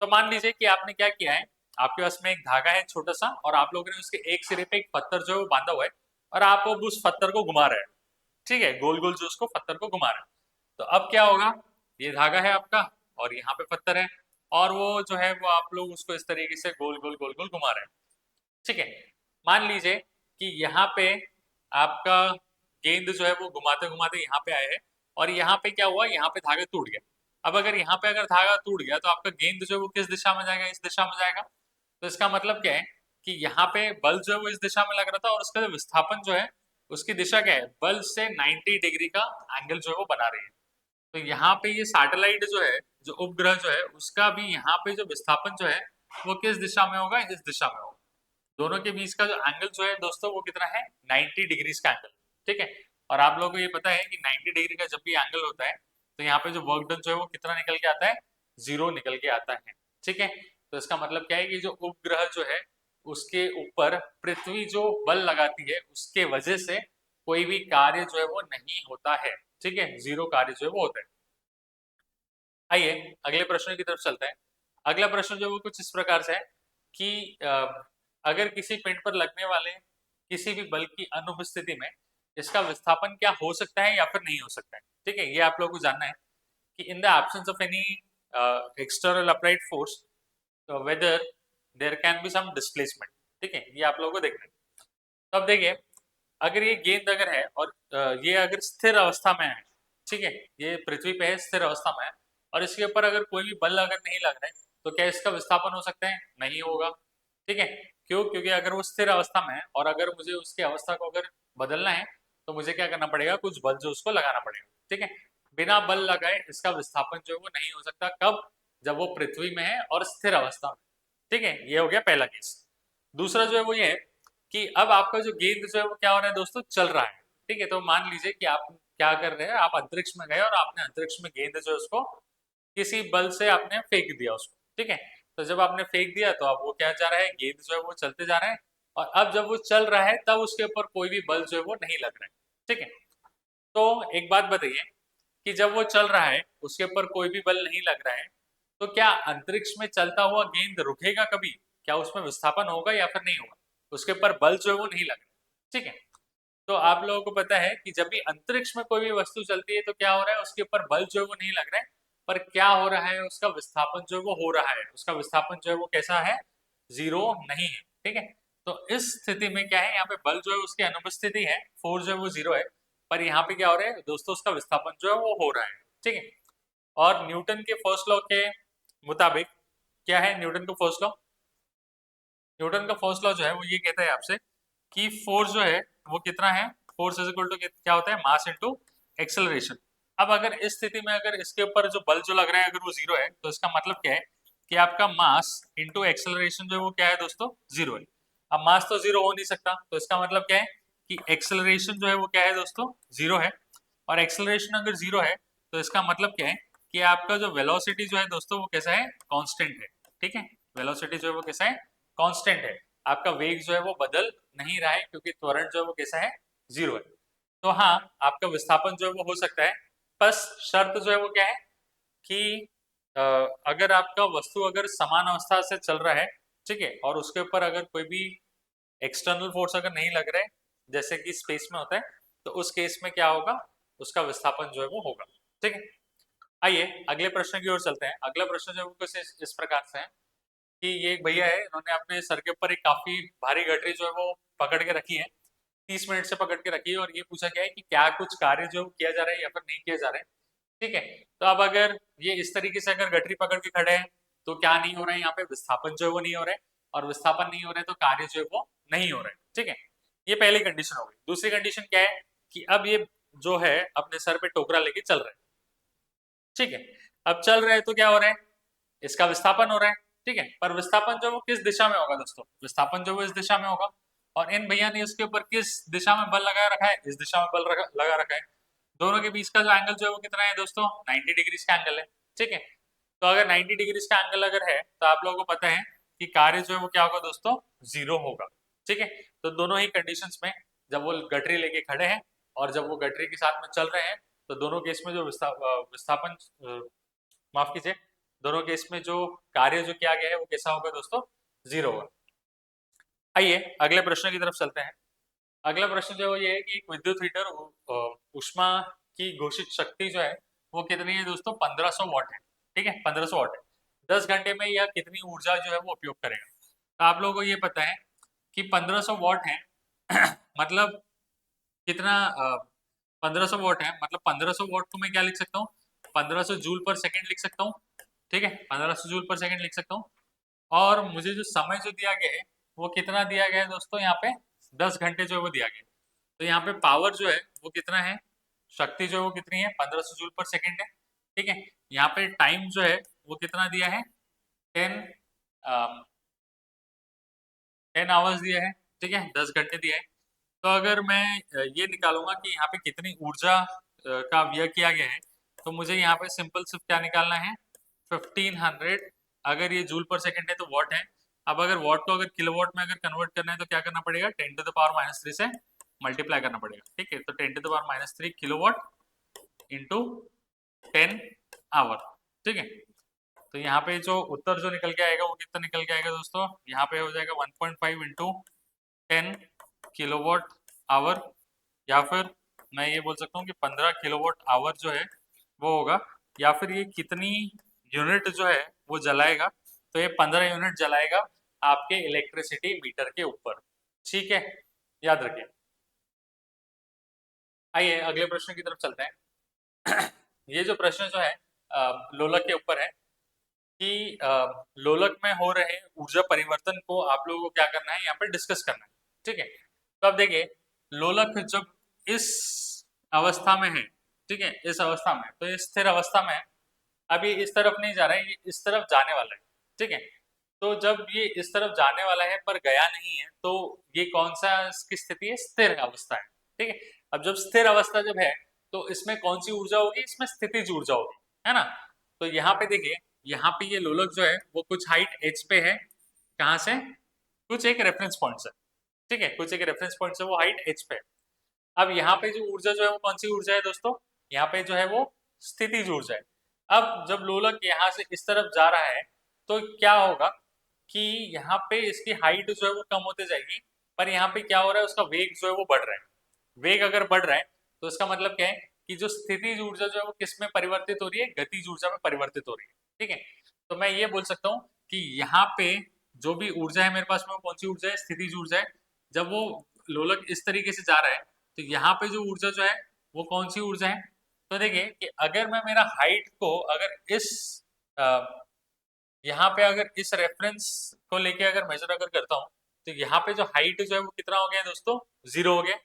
A: तो मान लीजिए कि आपने क्या किया है, आपके पास में एक धागा है छोटा सा, और आप लोगों ने उसके एक सिरे पे एक पत्थर जो है वो बांधा हुआ है, और आप अब उस पत्थर को घुमा रहे हैं, ठीक है, गोल गोल जो उसको पत्थर को घुमा रहे हैं। तो अब क्या होगा, ये धागा है आपका और यहाँ पे पत्थर है, और वो जो है वो आप लोग उसको इस तरीके से गोल गोल गोल गोल घुमा रहे हैं। ठीक है, मान लीजिए कि यहाँ पे आपका गेंद जो है वो घुमाते घुमाते यहाँ पे आए हैं और यहाँ पे क्या हुआ, यहाँ पे धागा टूट गया। अब अगर यहाँ पे अगर धागा टूट गया तो आपका गेंद जो है वो किस दिशा में जाएगा, इस दिशा में जाएगा। तो इसका मतलब क्या है कि यहाँ पे बल जो है वो इस दिशा में लग रहा था और उसका जो विस्थापन जो है उसकी दिशा क्या है, बल से 90 डिग्री का एंगल जो है वो बना रही है। तो यहाँ पे ये सैटेलाइट जो है, जो उपग्रह जो है, उसका भी यहाँ पे जो विस्थापन जो है वो किस दिशा में होगा, इस दिशा में होगा। दोनों के बीच का जो एंगल जो है दोस्तों वो कितना है, 90 डिग्रीज का एंगल। ठीक है, और आप लोगों को ये पता है कि 90 डिग्री का जब भी एंगल होता है तो यहाँ पे जो वर्क डन जो है वो कितना निकल के आता है, 0 निकल के आता है। ठीक है, तो इसका मतलब क्या है कि जो उपग्रह जो है उसके ऊपर पृथ्वी जो बल लगाती है उसके वजह से कोई भी कार्य जो है वो नहीं होता है। ठीक है, 0 कार्य जो है वो होता है। आइए अगले प्रश्न की तरफ चलते हैं। अगला प्रश्न जो वो कुछ इस प्रकार से है कि अगर किसी पिंड पर लगने वाले किसी भी बल की अनुपस्थिति में इसका विस्थापन क्या हो सकता है या फिर नहीं हो सकता है। ठीक है, ये आप लोगों को जानना है कि in the absence of any external applied force whether there can be some displacement. ठीक है, ये आप लोगों को देखना है। तो अब देखिए, अगर ये गेंद अगर है और ये अगर स्थिर अवस्था में है, ठीक है, ये पृथ्वी पे है, स्थिर अवस्था में है और इसके ऊपर अगर कोई भी बल अगर नहीं लग रहा है तो क्या इसका विस्थापन हो सकता है, नहीं होगा। ठीक है, क्यों, क्योंकि अगर वो स्थिर अवस्था में है और अगर मुझे उसकी अवस्था को अगर बदलना है तो मुझे क्या करना पड़ेगा, कुछ बल जो उसको लगाना पड़ेगा। ठीक है, बिना बल लगाए इसका विस्थापन जो है वो नहीं हो सकता। कब, जब वो पृथ्वी में है और स्थिर अवस्था में। ठीक है, ये हो गया पहला केस। दूसरा जो है वो ये है कि अब आपका जो गेंद जो है वो क्या हो रहा है दोस्तों, चल रहा है। ठीक है, तो मान लीजिए कि आप क्या कर रहे हैं, आप अंतरिक्ष में गए और आपने अंतरिक्ष में गेंद जो है उसको किसी बल से आपने फेंक दिया उसको। ठीक है, तो जब आपने फेंक दिया तो अब वो क्या जा रहा है, गेंद जो है वो चलते जा रहा है और अब जब वो चल रहा है तब उसके ऊपर कोई भी बल जो है वो नहीं लग रहा है। ठीक है, तो एक बात बताइए कि जब वो चल रहा है उसके ऊपर कोई भी बल नहीं लग रहा है तो क्या अंतरिक्ष में चलता हुआ गेंद रुकेगा कभी, क्या उसमें विस्थापन होगा या फिर नहीं होगा, उसके ऊपर बल जो है वो नहीं लग रहा है। ठीक है, तो आप लोगों को पता है कि जब भी अंतरिक्ष में कोई भी वस्तु चलती है तो क्या हो रहा है, उसके ऊपर बल जो है वो नहीं लग रहा है, पर क्या हो रहा है, उसका विस्थापन जो है वो हो रहा है। उसका विस्थापन जो है वो कैसा है, 0 नहीं है। ठीक है, तो इस स्थिति में क्या है, यहाँ पे बल जो है उसकी अनुपस्थिति है, फोर्स जो है वो 0 है, पर यहाँ पे क्या हो रहा है दोस्तों, उसका विस्थापन जो है वो हो रहा है। ठीक है, और न्यूटन के फर्स्ट लॉ के मुताबिक क्या है, न्यूटन का फर्स्ट लॉ, न्यूटन का फर्स्ट लॉ जो है वो ये कहता है आपसे कि फोर्स जो है वो कितना है, फोर्स इज इक्वल टू क्या होता है, मास इनटू एक्सेलरेशन। अब अगर इस स्थिति में अगर इसके ऊपर जो बल जो लग रहा है अगर वो 0 है तो इसका मतलब क्या है कि आपका मास इनटू एक्सेलरेशन जो है वो क्या है दोस्तों, 0 है। अब मास तो 0 हो नहीं सकता, तो इसका मतलब क्या है कि एक्सेलरेशन जो है वो क्या है दोस्तों, 0 है। और एक्सेलरेशन अगर 0 है तो इसका मतलब क्या है कि आपका जो वेलोसिटी जो है दोस्तों वो कैसा है, कांस्टेंट है। ठीक है, वेलोसिटी जो है वो कैसा है, कांस्टेंट है। आपका वेग जो है वो बदल नहीं रहा है क्योंकि त्वरण जो है वो कैसा है, 0 है। तो हाँ, आपका विस्थापन जो है वो हो सकता है, बस शर्त जो है वो क्या है कि अगर आपका वस्तु अगर समान अवस्था से चल रहा है, ठीक है, और उसके ऊपर अगर कोई भी एक्सटर्नल फोर्स अगर नहीं लग रहा है जैसे कि स्पेस में होता है, तो उस केस में क्या होगा, उसका विस्थापन जो है वो होगा। ठीक है, आइए अगले प्रश्न की ओर चलते हैं। अगला प्रश्न जो है वो कुछ इस प्रकार से है कि ये एक भैया है, इन्होंने अपने सर के ऊपर एक काफी भारी गठरी जो है वो पकड़ के रखी है, 30 मिनट से पकड़ के रखी है और ये पूछा गया है कि क्या कुछ कार्य जो किया जा रहा है या फिर नहीं किया जा रहा है। ठीक है, तो अब अगर ये इस तरीके से अगर गठरी पकड़ के खड़े हैं तो क्या नहीं हो रहा है, यहाँ पे विस्थापन जो है वो नहीं हो रहा है, और विस्थापन नहीं हो रहा है तो कार्य जो है वो नहीं हो रहा है। ठीक है, ये पहली कंडीशन हो गई। दूसरी कंडीशन क्या है कि अब ये जो है अपने सर पे टोकरा लेके चल रहा है। ठीक है, अब चल रहे हैं तो क्या हो रहा है, इसका विस्थापन हो रहा है। ठीक है, पर विस्थापन जो वो किस दिशा में होगा दोस्तों, विस्थापन जो वो इस दिशा में होगा, और इन भैया ने इसके ऊपर किस दिशा में बल लगा रखा है, इस दिशा में बल लगा रखा है। दोनों के बीच का जो एंगल जो है वो कितना है दोस्तों, 90 डिग्री का एंगल है। ठीक है, तो अगर 90 डिग्री का एंगल अगर है तो आप लोगों को पता है कि कार्य जो है वो क्या होगा दोस्तों, 0 होगा। ठीक है, तो दोनों ही कंडीशंस में जब वो गठरी लेके खड़े हैं और जब वो गठरी के साथ में चल रहे हैं तो दोनों केस में जो विस्थापन, माफ कीजिए, दोनों केस में जो कार्य जो किया गया है वो कैसा होगा दोस्तों, 0 होगा। आइए अगले प्रश्न की तरफ चलते हैं। अगला प्रश्न जो ये है कि एक विद्युत हीटर ऊष्मा की घोषित शक्ति जो है वो कितनी है दोस्तों, 1500 वाट है। ठीक है, 1500 वाट है। 10 घंटे में यह कितनी ऊर्जा जो है वो उपयोग करेगा। तो आप लोगों को ये पता है कि 1500 वॉट है मतलब कितना 1500 वॉट है मतलब 1500 वॉट को मैं क्या लिख सकता हूँ, 1500 जूल पर सेकंड लिख सकता हूँ। ठीक है, 1500 जूल पर सेकंड लिख सकता हूँ। और मुझे जो समय जो दिया गया है वो कितना दिया गया है दोस्तों, यहाँ पे 10 घंटे जो है वो दिया गया है। तो यहाँ पे पावर जो है वो कितना है, शक्ति जो है वो कितनी है, 1500 जूल पर सेकंड है। ठीक है, यहाँ पे टाइम जो है वो कितना दिया है, 10 10 आवर्स दिया है। ठीक है, 10 घंटे दिया है। तो अगर मैं ये निकालूंगा कि यहाँ पे कितनी ऊर्जा का व्यय किया गया है, तो मुझे यहाँ पे सिंपल सिर्फ क्या निकालना है, 1500। अगर ये जूल पर सेकंड है तो वॉट है। अब अगर वॉट को अगर किलोवाट में अगर कन्वर्ट करना है तो क्या करना पड़ेगा, 10⁻³ से मल्टीप्लाई करना पड़ेगा। ठीक है, तो 10⁻³ किलोवाट इंटू 10 आवर। ठीक है, तो यहाँ पे जो उत्तर जो निकल के आएगा वो कितना निकल के आएगा दोस्तों, यहाँ पे हो जाएगा 1.5 इंटू 10 किलोवाट आवर, या फिर मैं ये बोल सकता हूँ कि 15 किलोवाट आवर जो है वो होगा, या फिर ये कितनी यूनिट जो है वो जलाएगा, तो ये 15 यूनिट जलाएगा आपके इलेक्ट्रिसिटी मीटर के ऊपर। ठीक है, याद रखिए। आइए अगले प्रश्न की तरफ चलते हैं। ये जो प्रश्न जो है लोलक के ऊपर है कि लोलक में हो रहे ऊर्जा परिवर्तन को आप लोगों को क्या करना है, यहाँ पर डिस्कस करना है। ठीक है, तो अब देखिए लोलक जब इस अवस्था में है, ठीक है, इस अवस्था में, तो इस स्थिर अवस्था में है। अभी इस तरफ नहीं जा रहा है, ये इस तरफ जाने वाला है। ठीक है, तो जब ये इस तरफ जाने वाला है पर गया नहीं है, तो ये कौन सा इसकी स्थिति है, स्थिर अवस्था है। ठीक है, अब जब स्थिर अवस्था जब है तो इसमें कौन सी ऊर्जा होगी, इसमें स्थितिज ऊर्जा होगी, है ना। तो यहाँ पे देखिए, यहाँ पे ये लोलक जो है वो कुछ हाइट h पे है, कहाँ से, कुछ एक रेफरेंस पॉइंट से। ठीक है, कुछ एक रेफरेंस पॉइंट से वो हाइट h पे है। अब यहाँ पे जो ऊर्जा जो है वो कौन सी ऊर्जा है दोस्तों, यहाँ पे जो है वो स्थितिज ऊर्जा है। अब जब लोलक यहाँ से इस तरफ जा रहा है तो क्या होगा कि यहाँ पे इसकी हाइट जो है वो कम होते जाएगी, पर यहाँ पे क्या हो रहा है, उसका वेग जो है वो बढ़ रहा है। वेग अगर बढ़ रहा है तो इसका मतलब क्या है कि जो स्थितिज ऊर्जा जो है वो किस में परिवर्तित हो रही है, गतिज ऊर्जा में परिवर्तित हो रही है। ठीक है, तो मैं ये बोल सकता हूँ कि यहाँ पे जो भी ऊर्जा है मेरे पास में वो कौन सी ऊर्जा है, स्थितिज ऊर्जा है। जब वो लोलक इस तरीके से जा रहा है तो यहाँ पे जो ऊर्जा जो है वो कौन सी ऊर्जा है। तो देखिए कि अगर मैं मेरा हाइट को अगर इस यहाँ पे अगर इस रेफरेंस को लेके अगर मेजर अगर करता हूँ, तो यहाँ पे जो हाइट जो है वो कितना हो गया दोस्तों, 0 हो गया।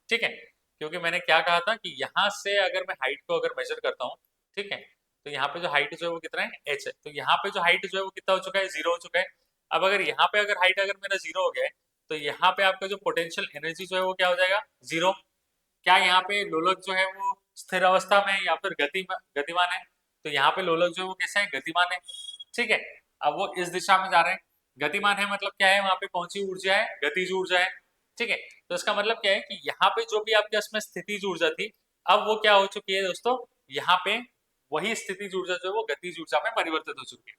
A: ठीक है, क्योंकि मैंने क्या कहा था कि यहाँ से अगर मैं हाइट को अगर मेजर करता हूँ, ठीक है, तो यहाँ पे जो हाइट जो है वो कितना है, h है। तो यहाँ पे जो हाइट जो है वो कितना हो चुका है, 0 हो चुका है। अब अगर यहाँ पे अगर हाइट अगर मेरा 0 हो गया है, तो यहाँ पे आपका जो पोटेंशियल एनर्जी जो है वो क्या हो जाएगा, 0। क्या यहाँ पे लोलक जो है वो स्थिर अवस्था में है या फिर गतिमान है, तो यहाँ पे लोलक जो है वो कैसा है, गतिमान है। ठीक है, अब वो इस दिशा में जा रहे हैं, गतिमान है मतलब क्या है, वहां पे कौन सी ऊर्जा है, गतिज ऊर्जा है। ठीक है, तो इसका मतलब क्या है कि यहाँ पे जो भी आपके इसमें स्थितिज ऊर्जा थी, अब वो क्या हो चुकी है दोस्तों, यहाँ पे वही स्थितिज ऊर्जा जो है वो गतिज ऊर्जा में परिवर्तित हो चुकी है।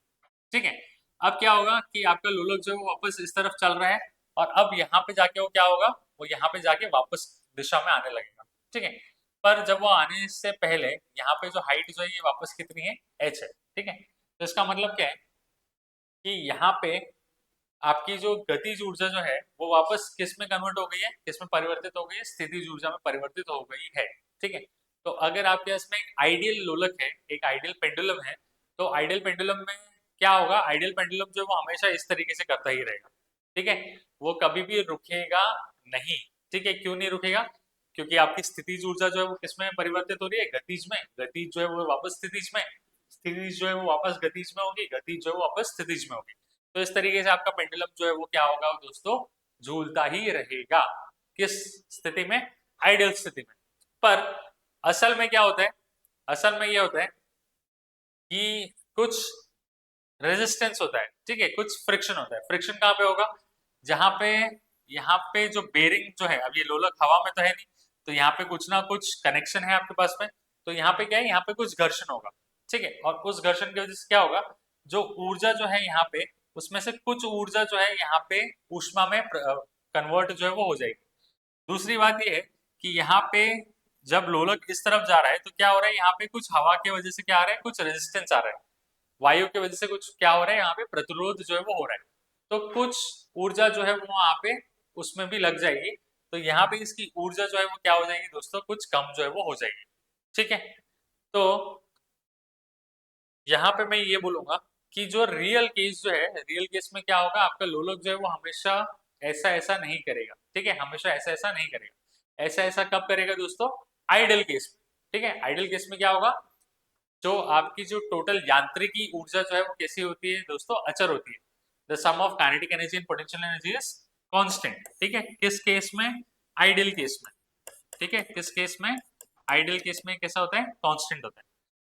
A: ठीक है, अब क्या होगा कि आपका लोलक जो है वो वापस इस तरफ चल रहा है, और अब यहाँ पे जाके वो क्या होगा, वो यहाँ पे जाके वापस दिशा में आने लगेगा। ठीक है, पर जब वो आने से पहले यहाँ पे जो हाइट जो है ये वापस कितनी है, h है। ठीक है, तो इसका मतलब क्या है कि यहाँ पे आपकी जो गतिज ऊर्जा जो है वो वापस किस में कन्वर्ट हो गई है, किस में परिवर्तित हो गई है, स्थितिज ऊर्जा में परिवर्तित हो गई है। ठीक है, तो अगर आपके इसमें एक आइडियल लोलक है, एक आइडियल पेंडुलम है, तो आइडियल पेंडुलम में क्या होगा, आइडियल पेंडुलम जो वो हमेशा इस तरीके से करता ही रहेगा। ठीक है, वो कभी भी रुकेगा नहीं। ठीक है, क्यों नहीं रुकेगा, क्योंकि आपकी स्थितिज ऊर्जा जो है वो किसमें परिवर्तित हो रही है, गतिज में, गतिज जो है वो वापस स्थितिज में, स्थितिज जो है वो वापस गतिज में होगी, गतिज जो है वो वापस स्थितिज में होगी। तो इस तरीके से आपका पेंडुलम जो है वो क्या होगा दोस्तों, झूलता ही रहेगा। किस स्थिति में, आइडियल स्थिति में। पर असल में क्या होता है, असल में ये होता है कि कुछ रेजिस्टेंस होता है। ठीक है, कुछ फ्रिक्शन होता है। फ्रिक्शन कहाँ पे होगा, जहां पे यहाँ पे जो बेरिंग जो है, अब ये लोलक हवा में तो है नहीं, तो यहाँ पे कुछ ना कुछ कनेक्शन है आपके पास में, तो यहाँ पे क्या है, यहाँ पे कुछ घर्षण होगा। ठीक है, और उस घर्षण की वजह से क्या होगा, जो ऊर्जा जो है यहाँ पे, उसमें से कुछ ऊर्जा जो है यहाँ पे ऊष्मा में कन्वर्ट जो है वो हो जाएगी। दूसरी बात ये है कि यहाँ पे जब लोलक इस तरफ जा रहा है तो क्या हो रहा है, यहाँ पे कुछ हवा की वजह से क्या आ रहा है, कुछ रेजिस्टेंस आ रहा है। वायु की वजह से कुछ क्या हो रहा है यहाँ पे, प्रतिरोध जो है वो हो रहा है, तो कुछ ऊर्जा जो है वो वहां पे उसमें भी लग जाएगी, तो यहाँ पे इसकी ऊर्जा जो है वो क्या हो जाएगी दोस्तों, कुछ कम जो है वो हो जाएगी। ठीक है, तो यहाँ पे मैं ये बोलूंगा कि जो रियल केस जो है, रियल केस में क्या होगा, आपका लोलक जो है वो हमेशा ऐसा ऐसा नहीं करेगा। ठीक है, हमेशा ऐसा ऐसा नहीं करेगा। ऐसा ऐसा कब करेगा दोस्तों, आइडल केस में। ठीक है, आइडल केस में क्या होगा, जो आपकी जो टोटल यांत्रिकी ऊर्जा जो है वो कैसी होती है दोस्तों, अचर होती है। The sum of kinetic energy and potential energy is constant. ठीक है, किस केस में, आइडियल केस में। ठीक है, किस केस में, आइडियल केस में कैसा होता है, कांस्टेंट होता है।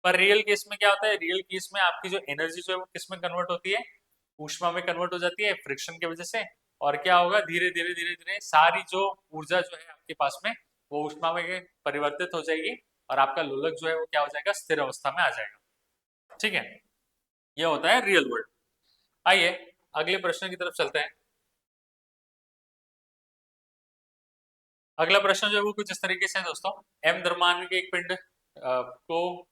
A: पर रियल केस में क्या होता है, रियल केस में आपकी जो एनर्जी जो है वो किस में कन्वर्ट होती है, ऊष्मा में कन्वर्ट हो जाती है फ्रिक्शन की वजह से। और क्या होगा, धीरे धीरे धीरे धीरे सारी जो ऊर्जा जो है आपके पास में वो ऊष्मा में परिवर्तित हो जाएगी, और आपका लोलक जो है वो क्या हो जाएगा, स्थिर अवस्था में आ जाएगा। ठीक है, ये होता है रियल वर्ल्ड। आइए अगले प्रश्न की तरफ चलते हैं। अगला प्रश्न जो है वो कुछ इस तरीके से है दोस्तों, एम द्रव्यमान के एक पिंड को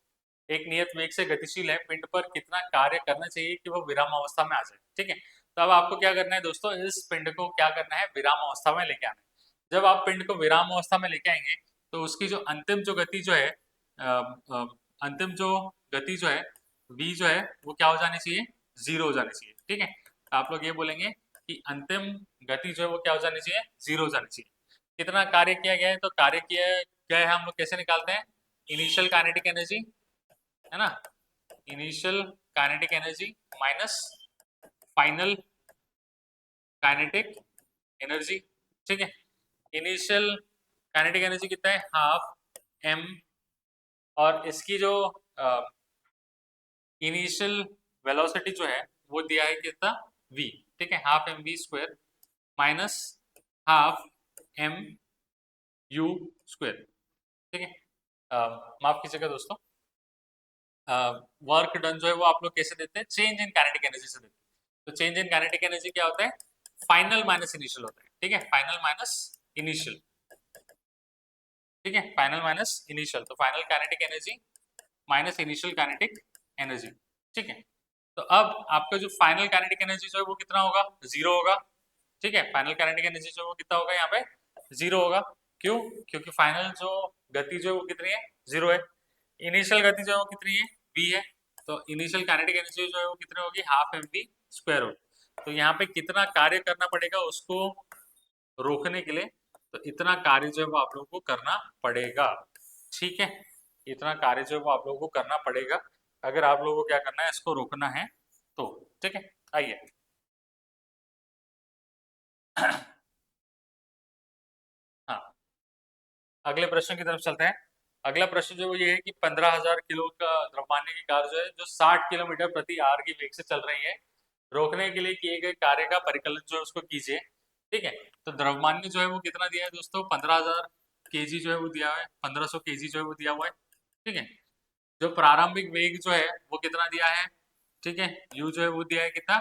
A: एक नियत वेग से गतिशील है, पिंड पर कितना कार्य करना चाहिए कि वो विराम अवस्था में आ जाए। ठीक है, तो अब आपको क्या करना है दोस्तों, इस पिंड को क्या करना है, विराम अवस्था में लेके आना है। जब आप पिंड को विराम अवस्था में लेके आएंगे तो उसकी जो अंतिम जो गति जो है, अंतिम जो गति जो है v जो है वो क्या हो जानी चाहिए, 0 हो जानी चाहिए। ठीक है, तो आप लोग ये बोलेंगे कि अंतिम गति जो है वो क्या हो जानी चाहिए, 0 हो जानी चाहिए। कितना कार्य किया गया है, तो कार्य किया गया है हम लोग कैसे निकालते हैं, इनिशियल काइनेटिक एनर्जी है ना, initial kinetic energy minus final kinetic energy. ठीक है, इनिशियल काइनेटिक एनर्जी कितना है, हाफ एम, और इसकी जो इनिशियल वेलोसिटी जो है वो दिया है कितना, v। ठीक है, half m v square minus half m u square. ठीक है, माफ कीजिएगा दोस्तों, वर्क डन जो है वो आप लोग कैसे देते हैं, चेंज इन काइनेटिक एनर्जी से देते हैं। तो चेंज इन काइनेटिक एनर्जी क्या होता है, फाइनल माइनस इनिशियल होता है। ठीक है, फाइनल माइनस इनिशियल। ठीक है, फाइनल माइनस इनिशियल, तो final kinetic energy minus initial kinetic energy. ठीक है, तो अब आपका जो फाइनल काइनेटिक एनर्जी जो है वो कितना होगा, 0 होगा। ठीक है, फाइनल काइनेटिक एनर्जी जो है वो कितना होगा, यहाँ पे 0 होगा। क्यों, क्योंकि फाइनल जो गति जो है वो कितनी है, 0 है। इनिशियल गति जो है वो कितनी है, v है, तो इनिशियल काइनेटिक एनर्जी जो है वो कितनी होगी, हाफ एम वी स्क्वायर होगी। तो यहाँ पे कितना कार्य करना पड़ेगा उसको रोकने के लिए, तो इतना कार्य जो है वो आप लोगों को करना पड़ेगा। ठीक है, इतना कार्य जो है वो आप लोगों को करना पड़ेगा अगर आप लोगों को क्या करना है, इसको रोकना है तो। ठीक है, आइए हाँ, अगले प्रश्न की तरफ चलते हैं। अगला प्रश्न जो ये है कि 15,000 किलो का द्रव्यमान्य की कार जो है जो 60 किलोमीटर प्रति आवर की वेग से चल रही है, रोकने के लिए किए गए कार्य का परिकलन जो है उसको कीजिए। ठीक है, तो द्रव्यमान्य जो है वो कितना दिया है दोस्तों, 15,000 केजी जो है वो दिया है, 1500 केजी जो है वो दिया हुआ है। ठीक है, जो प्रारंभिक वेग जो है वो कितना दिया है, ठीक है, यू जो है वो दिया है कितना,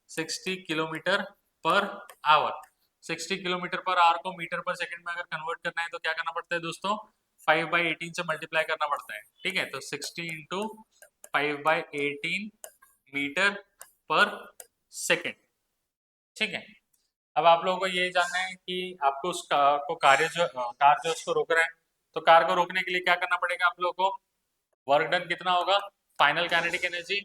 A: 60 kilometre per hour. 60 kilometre per hour को मीटर पर सेकंड में अगर कन्वर्ट करना है तो क्या करना पड़ता है दोस्तों, 5/18 से मल्टीप्लाई करना पड़ता है। ठीक है, तो 60 इंटू 5/18 मीटर पर सेकेंड। ठीक है, अब आप लोगों को ये जानना है कि आपको उस को कार्य जो कार जो उसको रोक रहा है, तो कार को रोकने के लिए क्या करना पड़ेगा आप लोगों को, वर्क डन कितना होगा, final kinetic energy,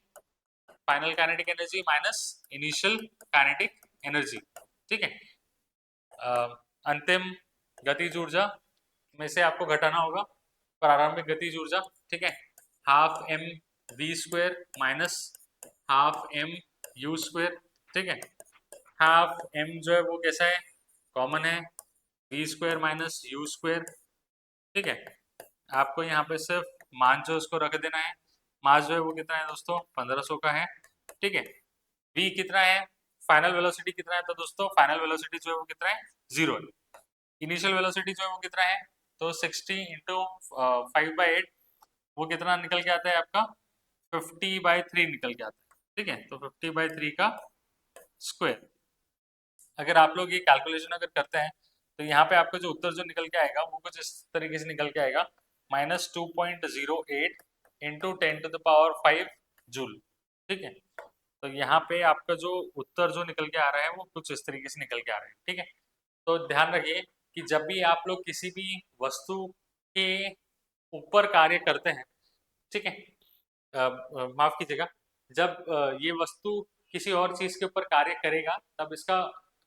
A: final kinetic energy minus initial kinetic energy. ठीक है, अंतिम गतिज ऊर्जा में से आपको घटाना होगा प्रारंभिक गतिज ऊर्जा। ठीक है, half m v square minus half m u square. ठीक है, हाफ एम जो है वो कैसा है, कॉमन है, v square minus you square. ठीक है, आपको यहाँ पे सिर्फ मान जो उसको रख देना है, मास जो है वो कितना है दोस्तों, 1500 का है। ठीक है, v कितना है, फाइनल वेलोसिटी कितना है, तो दोस्तों फाइनल वेलोसिटी जो है वो कितना है, 0 है। इनिशियल वेलोसिटी जो है वो कितना है, तो 60 इंटू 5/8 वो कितना निकल के आता है आपका, 50/3 निकल के आता है। ठीक है, तो 50/3 का स्क्वायर। अगर आप लोग ये कैलकुलेशन अगर करते हैं तो यहाँ पे आपका जो उत्तर जो निकल के आएगा वो कुछ इस तरीके से निकल के आएगा, -2.08 इंटू 10⁵ जूल। ठीक है। तो यहाँ पे आपका जो उत्तर जो निकल के आ रहा है वो कुछ इस तरीके से निकल के आ रहा है। ठीक है, तो ध्यान रखिए कि जब भी आप लोग किसी भी वस्तु के ऊपर कार्य करते हैं, ठीक है, माफ कीजिएगा, जब ये वस्तु किसी और चीज के ऊपर कार्य करेगा तब इसका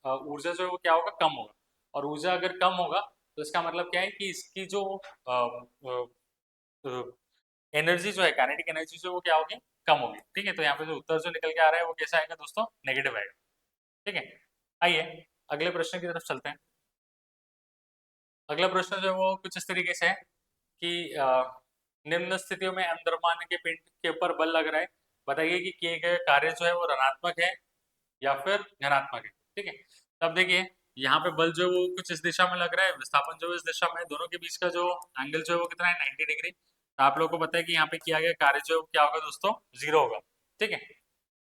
A: ऊर्जा जो है वो क्या होगा, कम होगा। और ऊर्जा अगर कम होगा तो इसका मतलब क्या है कि इसकी जो एनर्जी जो है, काइनेटिक एनर्जी जो है वो क्या होगी, कम होगी। ठीक है, तो यहाँ पे जो उत्तर जो निकल के आ रहा है वो कैसा आएगा दोस्तों, नेगेटिव आएगा। ठीक है, आइए अगले प्रश्न की तरफ चलते हैं। अगला प्रश्न जो है वो कुछ इस तरीके से है कि निम्न स्थितियों में अंतर्मान के पिंड के ऊपर बल लग रहा है, बताइए कि किए गए कार्य जो है वो ऋणात्मक है या फिर धनात्मक है। ठीक है, तब देखिए यहाँ पे बल जो है वो कुछ इस दिशा में लग रहा है, विस्थापन जो है इस दिशा में, दोनों के बीच का जो एंगल जो है वो कितना है, 90 डिग्री। तो आप लोगों को पता है कि यहाँ पे किया गया कार्य जो है वो क्या होगा दोस्तों, 0 होगा। ठीक है,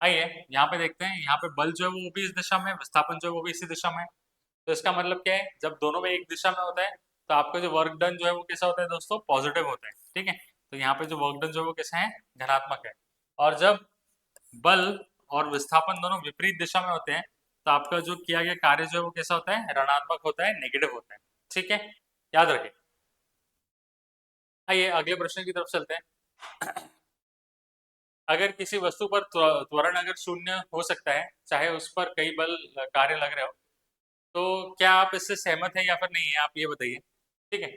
A: आइए यहाँ पे देखते हैं, यहाँ पे बल जो है वो भी इस दिशा में, विस्थापन जो है वो भी इसी दिशा में है। तो इसका मतलब क्या है, जब दोनों में एक दिशा में होता है तो आपका जो वर्क डन जो है वो कैसा होता है दोस्तों, पॉजिटिव होता है। ठीक है, तो यहाँ पे जो वर्क डन जो है वो कैसा है, धनात्मक है। और जब बल और विस्थापन दोनों विपरीत दिशा में होते हैं तो आपका जो किया गया कार्य जो है वो कैसा होता है, ऋणात्मक होता है, नेगेटिव होता है। ठीक है, याद रखें। आइए अगले प्रश्न की तरफ चलते हैं। अगर किसी वस्तु पर त्वरण अगर शून्य हो सकता है, चाहे उस पर कई बल कार्य लग रहे हो, तो क्या आप इससे सहमत हैं या फिर नहीं है, आप ये बताइए। ठीक है,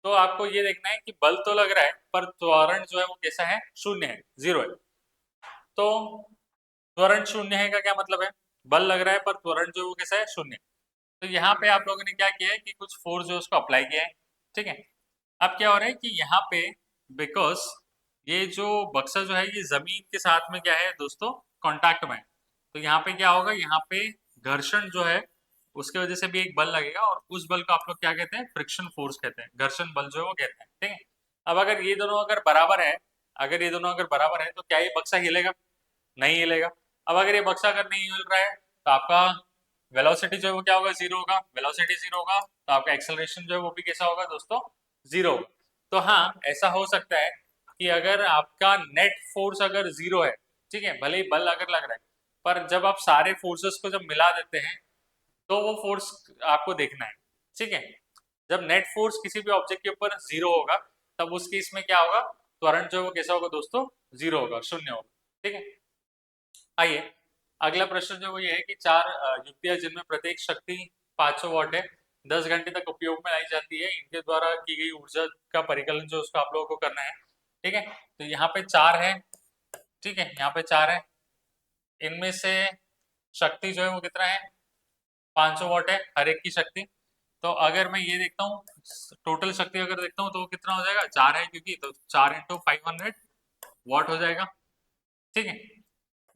A: तो आपको ये देखना है कि बल तो लग रहा है पर त्वरण जो है वो कैसा है, शून्य है, 0 है। तो त्वरण शून्य है का क्या मतलब है, बल लग रहा है पर त्वरण जो है वो कैसा है, शून्य। तो यहाँ पे आप लोगों ने क्या किया है कि कुछ फोर्स जो है उसको अप्लाई किया है। ठीक है, अब क्या हो रहा है कि यहाँ पे बिकॉज ये जो बक्सा जो है ये जमीन के साथ में क्या है दोस्तों, कांटेक्ट में है। तो यहाँ पे क्या होगा, यहाँ पे घर्षण जो है उसके वजह से भी एक बल लगेगा, और उस बल को आप लोग क्या कहते हैं, फ्रिक्शन फोर्स कहते हैं, घर्षण बल जो है वो कहते हैं। ठीक है, अब अगर ये दोनों अगर बराबर है, अगर ये दोनों अगर बराबर है तो क्या ये बक्सा हिलेगा, नहीं हिलेगा। अब अगर ये बक्सा अगर नहीं हिल रहा है तो आपका वेलोसिटी जो है वो क्या होगा, 0 होगा। वेलोसिटी 0 होगा तो आपका एक्सेलरेशन जो है वो भी कैसा होगा दोस्तों, 0 होगा। तो हाँ, ऐसा हो सकता है कि अगर आपका नेट फोर्स अगर 0 है, ठीक है, भले ही बल अगर लग रहा है, पर जब आप सारे फोर्सेस को जब मिला देते हैं तो वो फोर्स आपको देखना है। ठीक है, जब नेट फोर्स किसी भी ऑब्जेक्ट के ऊपर 0 होगा तब उस केस में क्या होगा, त्वरण जो है वो कैसा होगा दोस्तों, 0 होगा, शून्य होगा। ठीक है, आइए अगला प्रश्न जो वो ये है कि 4 युक्तियां जिनमें प्रत्येक शक्ति 500 वॉट है, 10 घंटे तक उपयोग में लाई जाती है, इनके द्वारा की गई ऊर्जा का परिकलन जो उसको आप लोगों को करना है। ठीक है, तो यहाँ पे 4 है। ठीक है, यहाँ पे 4 है, इनमें से शक्ति जो है वो कितना है, 500 वॉट है हर एक की शक्ति। तो अगर मैं ये देखता हूँ टोटल शक्ति अगर देखता हूँ तो वो कितना हो जाएगा, 4 है क्योंकि, तो 4 इंटू 500 वॉट हो जाएगा। ठीक है,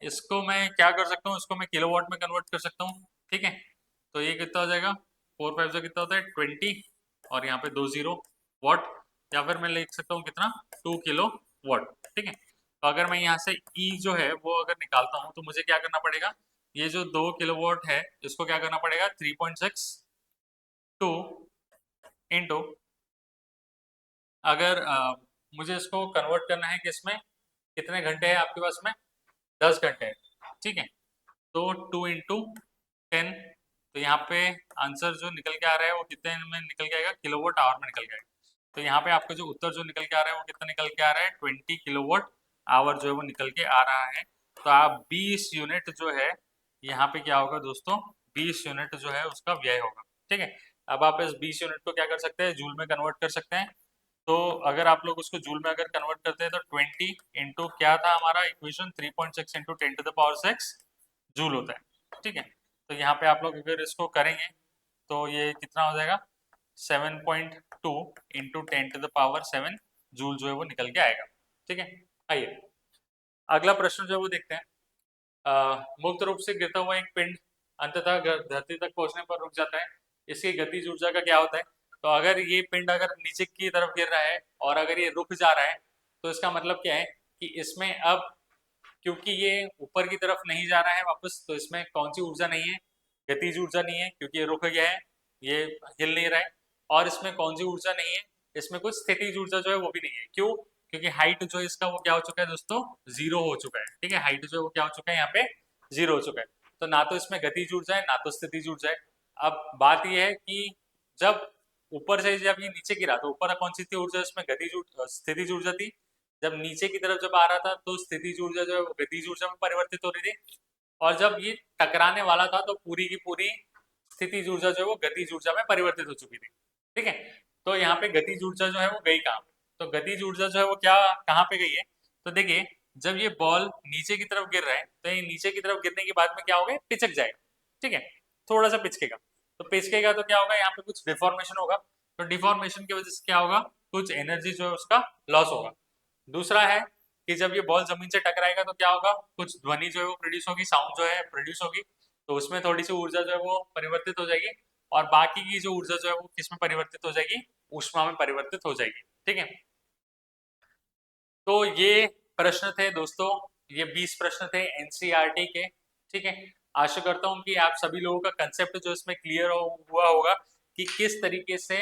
A: इसको मैं क्या कर सकता हूँ, इसको मैं किलोवाट में कन्वर्ट कर सकता हूँ। ठीक है, तो ये कितना हो जाएगा, 4 5 से कितना होता है, 20, और यहाँ पे 2 जीरो वॉट, या फिर मैं लिख सकता हूँ कितना, 2 किलो वॉट। ठीक है, तो अगर मैं यहाँ से ई जो है वो अगर निकालता हूँ तो मुझे क्या करना पड़ेगा, ये जो 2 किलो वॉट है इसको क्या करना पड़ेगा, 3.6 टू इंटू, अगर मुझे इसको कन्वर्ट करना है कि इसमें कितने घंटे हैं आपके पास में, 10 घंटे हैं। ठीक है, तो 2 इंटू 10, तो यहाँ पे आंसर जो निकल के आ रहा है वो कितने में निकल के आएगा, किलोवाट आवर में निकल के आएगा। तो यहाँ पे आपका जो उत्तर जो निकल के आ रहा है वो कितना निकल के आ रहा है, 20 किलोवाट आवर जो है वो निकल के आ रहा है। तो आप 20 यूनिट जो है, यहाँ पे क्या होगा दोस्तों, 20 यूनिट जो है उसका व्यय होगा। ठीक है, अब आप इस 20 यूनिट को क्या कर सकते हैं, जूल में कन्वर्ट कर सकते हैं। तो अगर आप लोग उसको जूल में अगर कन्वर्ट करते हैं तो 20 इंटू क्या था हमारा इक्वेशन, 3.6 इंटू 10⁶ जूल होता है। ठीक है, तो यहाँ पे आप लोग अगर इसको करेंगे तो ये कितना हो जाएगा, 7.2 इंटू 10⁻7 जूल जो है वो निकल के आएगा। ठीक है, आइए अगला प्रश्न जो है वो देखते हैं। मुक्त रूप से गिरता हुआ एक पिंड अंततः धरती तक पहुंचने पर रुक जाता है, इसकी गतिज ऊर्जा का क्या होता है। तो अगर ये पिंड अगर नीचे की तरफ गिर रहा है और अगर ये रुक जा रहा है तो इसका मतलब क्या है कि इसमें अब, क्योंकि ये ऊपर की तरफ नहीं जा रहा है वापस, तो इसमें कौन सी ऊर्जा नहीं है, गतिज ऊर्जा नहीं है क्योंकि ये रुक गया है, ये हिल नहीं रहा है। और इसमें कौन सी ऊर्जा नहीं है, इसमें कुछ स्थितिज ऊर्जा जो है वो भी नहीं है। क्यों, क्योंकि हाइट जो है इसका वो क्या हो चुका है दोस्तों, 0 हो चुका है। ठीक है, हाइट जो है वो क्या हो चुका है यहाँ पे, 0 हो चुका है। तो ना तो इसमें गतिज ऊर्जा है ना तो स्थितिज ऊर्जा है। अब बात यह है कि जब ऊपर से जब ये नीचे गिरा तो ऊपर कौन सी थी ऊर्जा, इसमें स्थितिज ऊर्जा थी। जब नीचे की तरफ जब आ रहा था तो स्थितिज ऊर्जा जो है वो गतिज ऊर्जा में परिवर्तित हो रही थी, और जब ये टकराने वाला था तो पूरी की पूरी स्थितिज ऊर्जा जो है वो गतिज ऊर्जा में परिवर्तित हो चुकी थी। ठीक है, तो यहाँ पे गतिज ऊर्जा जो है वो गई कहाँ, तो गतिज ऊर्जा जो है वो क्या कहाँ पे गई है, तो देखिए जब ये बॉल नीचे की तरफ गिर रहा है तो ये नीचे की तरफ गिरने के बाद में क्या होगा, पिचक जाएगा। ठीक है, थोड़ा सा पिचकेगा, तो पिचकेगा तो क्या होगा, यहाँ पे कुछ डिफॉर्मेशन होगा, तो डिफॉर्मेशन की वजह से क्या होगा, कुछ एनर्जी जो है उसका लॉस होगा। दूसरा है कि जब ये बॉल जमीन से टकराएगा तो क्या होगा, कुछ ध्वनि जो है वो प्रोड्यूस होगी, साउंड जो है प्रोड्यूस होगी, तो उसमें थोड़ी सी ऊर्जा जो है वो परिवर्तित हो जाएगी, और बाकी की जो ऊर्जा जो है वो किस में परिवर्तित हो जाएगी, ऊष्मा में परिवर्तित हो जाएगी। ठीक है, तो ये प्रश्न थे दोस्तों, ये 20 प्रश्न थे एनसीईआरटी के। ठीक है, आशा करता हूँ कि आप सभी लोगों का कंसेप्ट जो इसमें क्लियर हुआ होगा कि किस तरीके से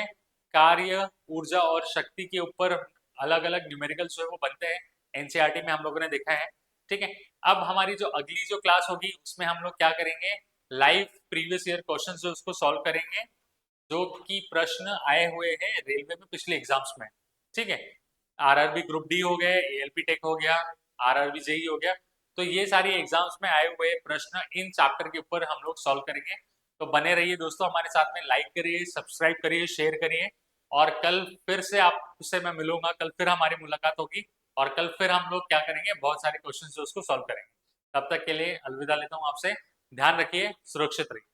A: कार्य, ऊर्जा और शक्ति के ऊपर अलग अलग न्यूमेरिकल जो है वो बनते हैं, एनसीईआरटी में हम लोगों ने देखा है। ठीक है, अब हमारी जो अगली जो क्लास होगी उसमें हम लोग क्या करेंगे, लाइव प्रीवियस ईयर क्वेश्चन जो उसको सॉल्व करेंगे, जो कि प्रश्न आए हुए हैं रेलवे में पिछले एग्जाम्स में। ठीक है, आरआरबी ग्रुप डी हो गए, एएलपी टेक हो गया, आरआरबी जेई हो गया, तो ये सारी एग्जाम्स में आए हुए प्रश्न इन चैप्टर के ऊपर हम लोग सॉल्व करेंगे। तो बने रहिए दोस्तों हमारे साथ में, लाइक करिए, सब्सक्राइब करिए, शेयर करिए, और कल फिर से आपसे मैं मिलूंगा, कल फिर हमारी मुलाकात होगी, और कल फिर हम लोग क्या करेंगे, बहुत सारे क्वेश्चन जो उसको सॉल्व करेंगे। तब तक के लिए अलविदा लेता हूँ आपसे, ध्यान रखिए, सुरक्षित रहिए।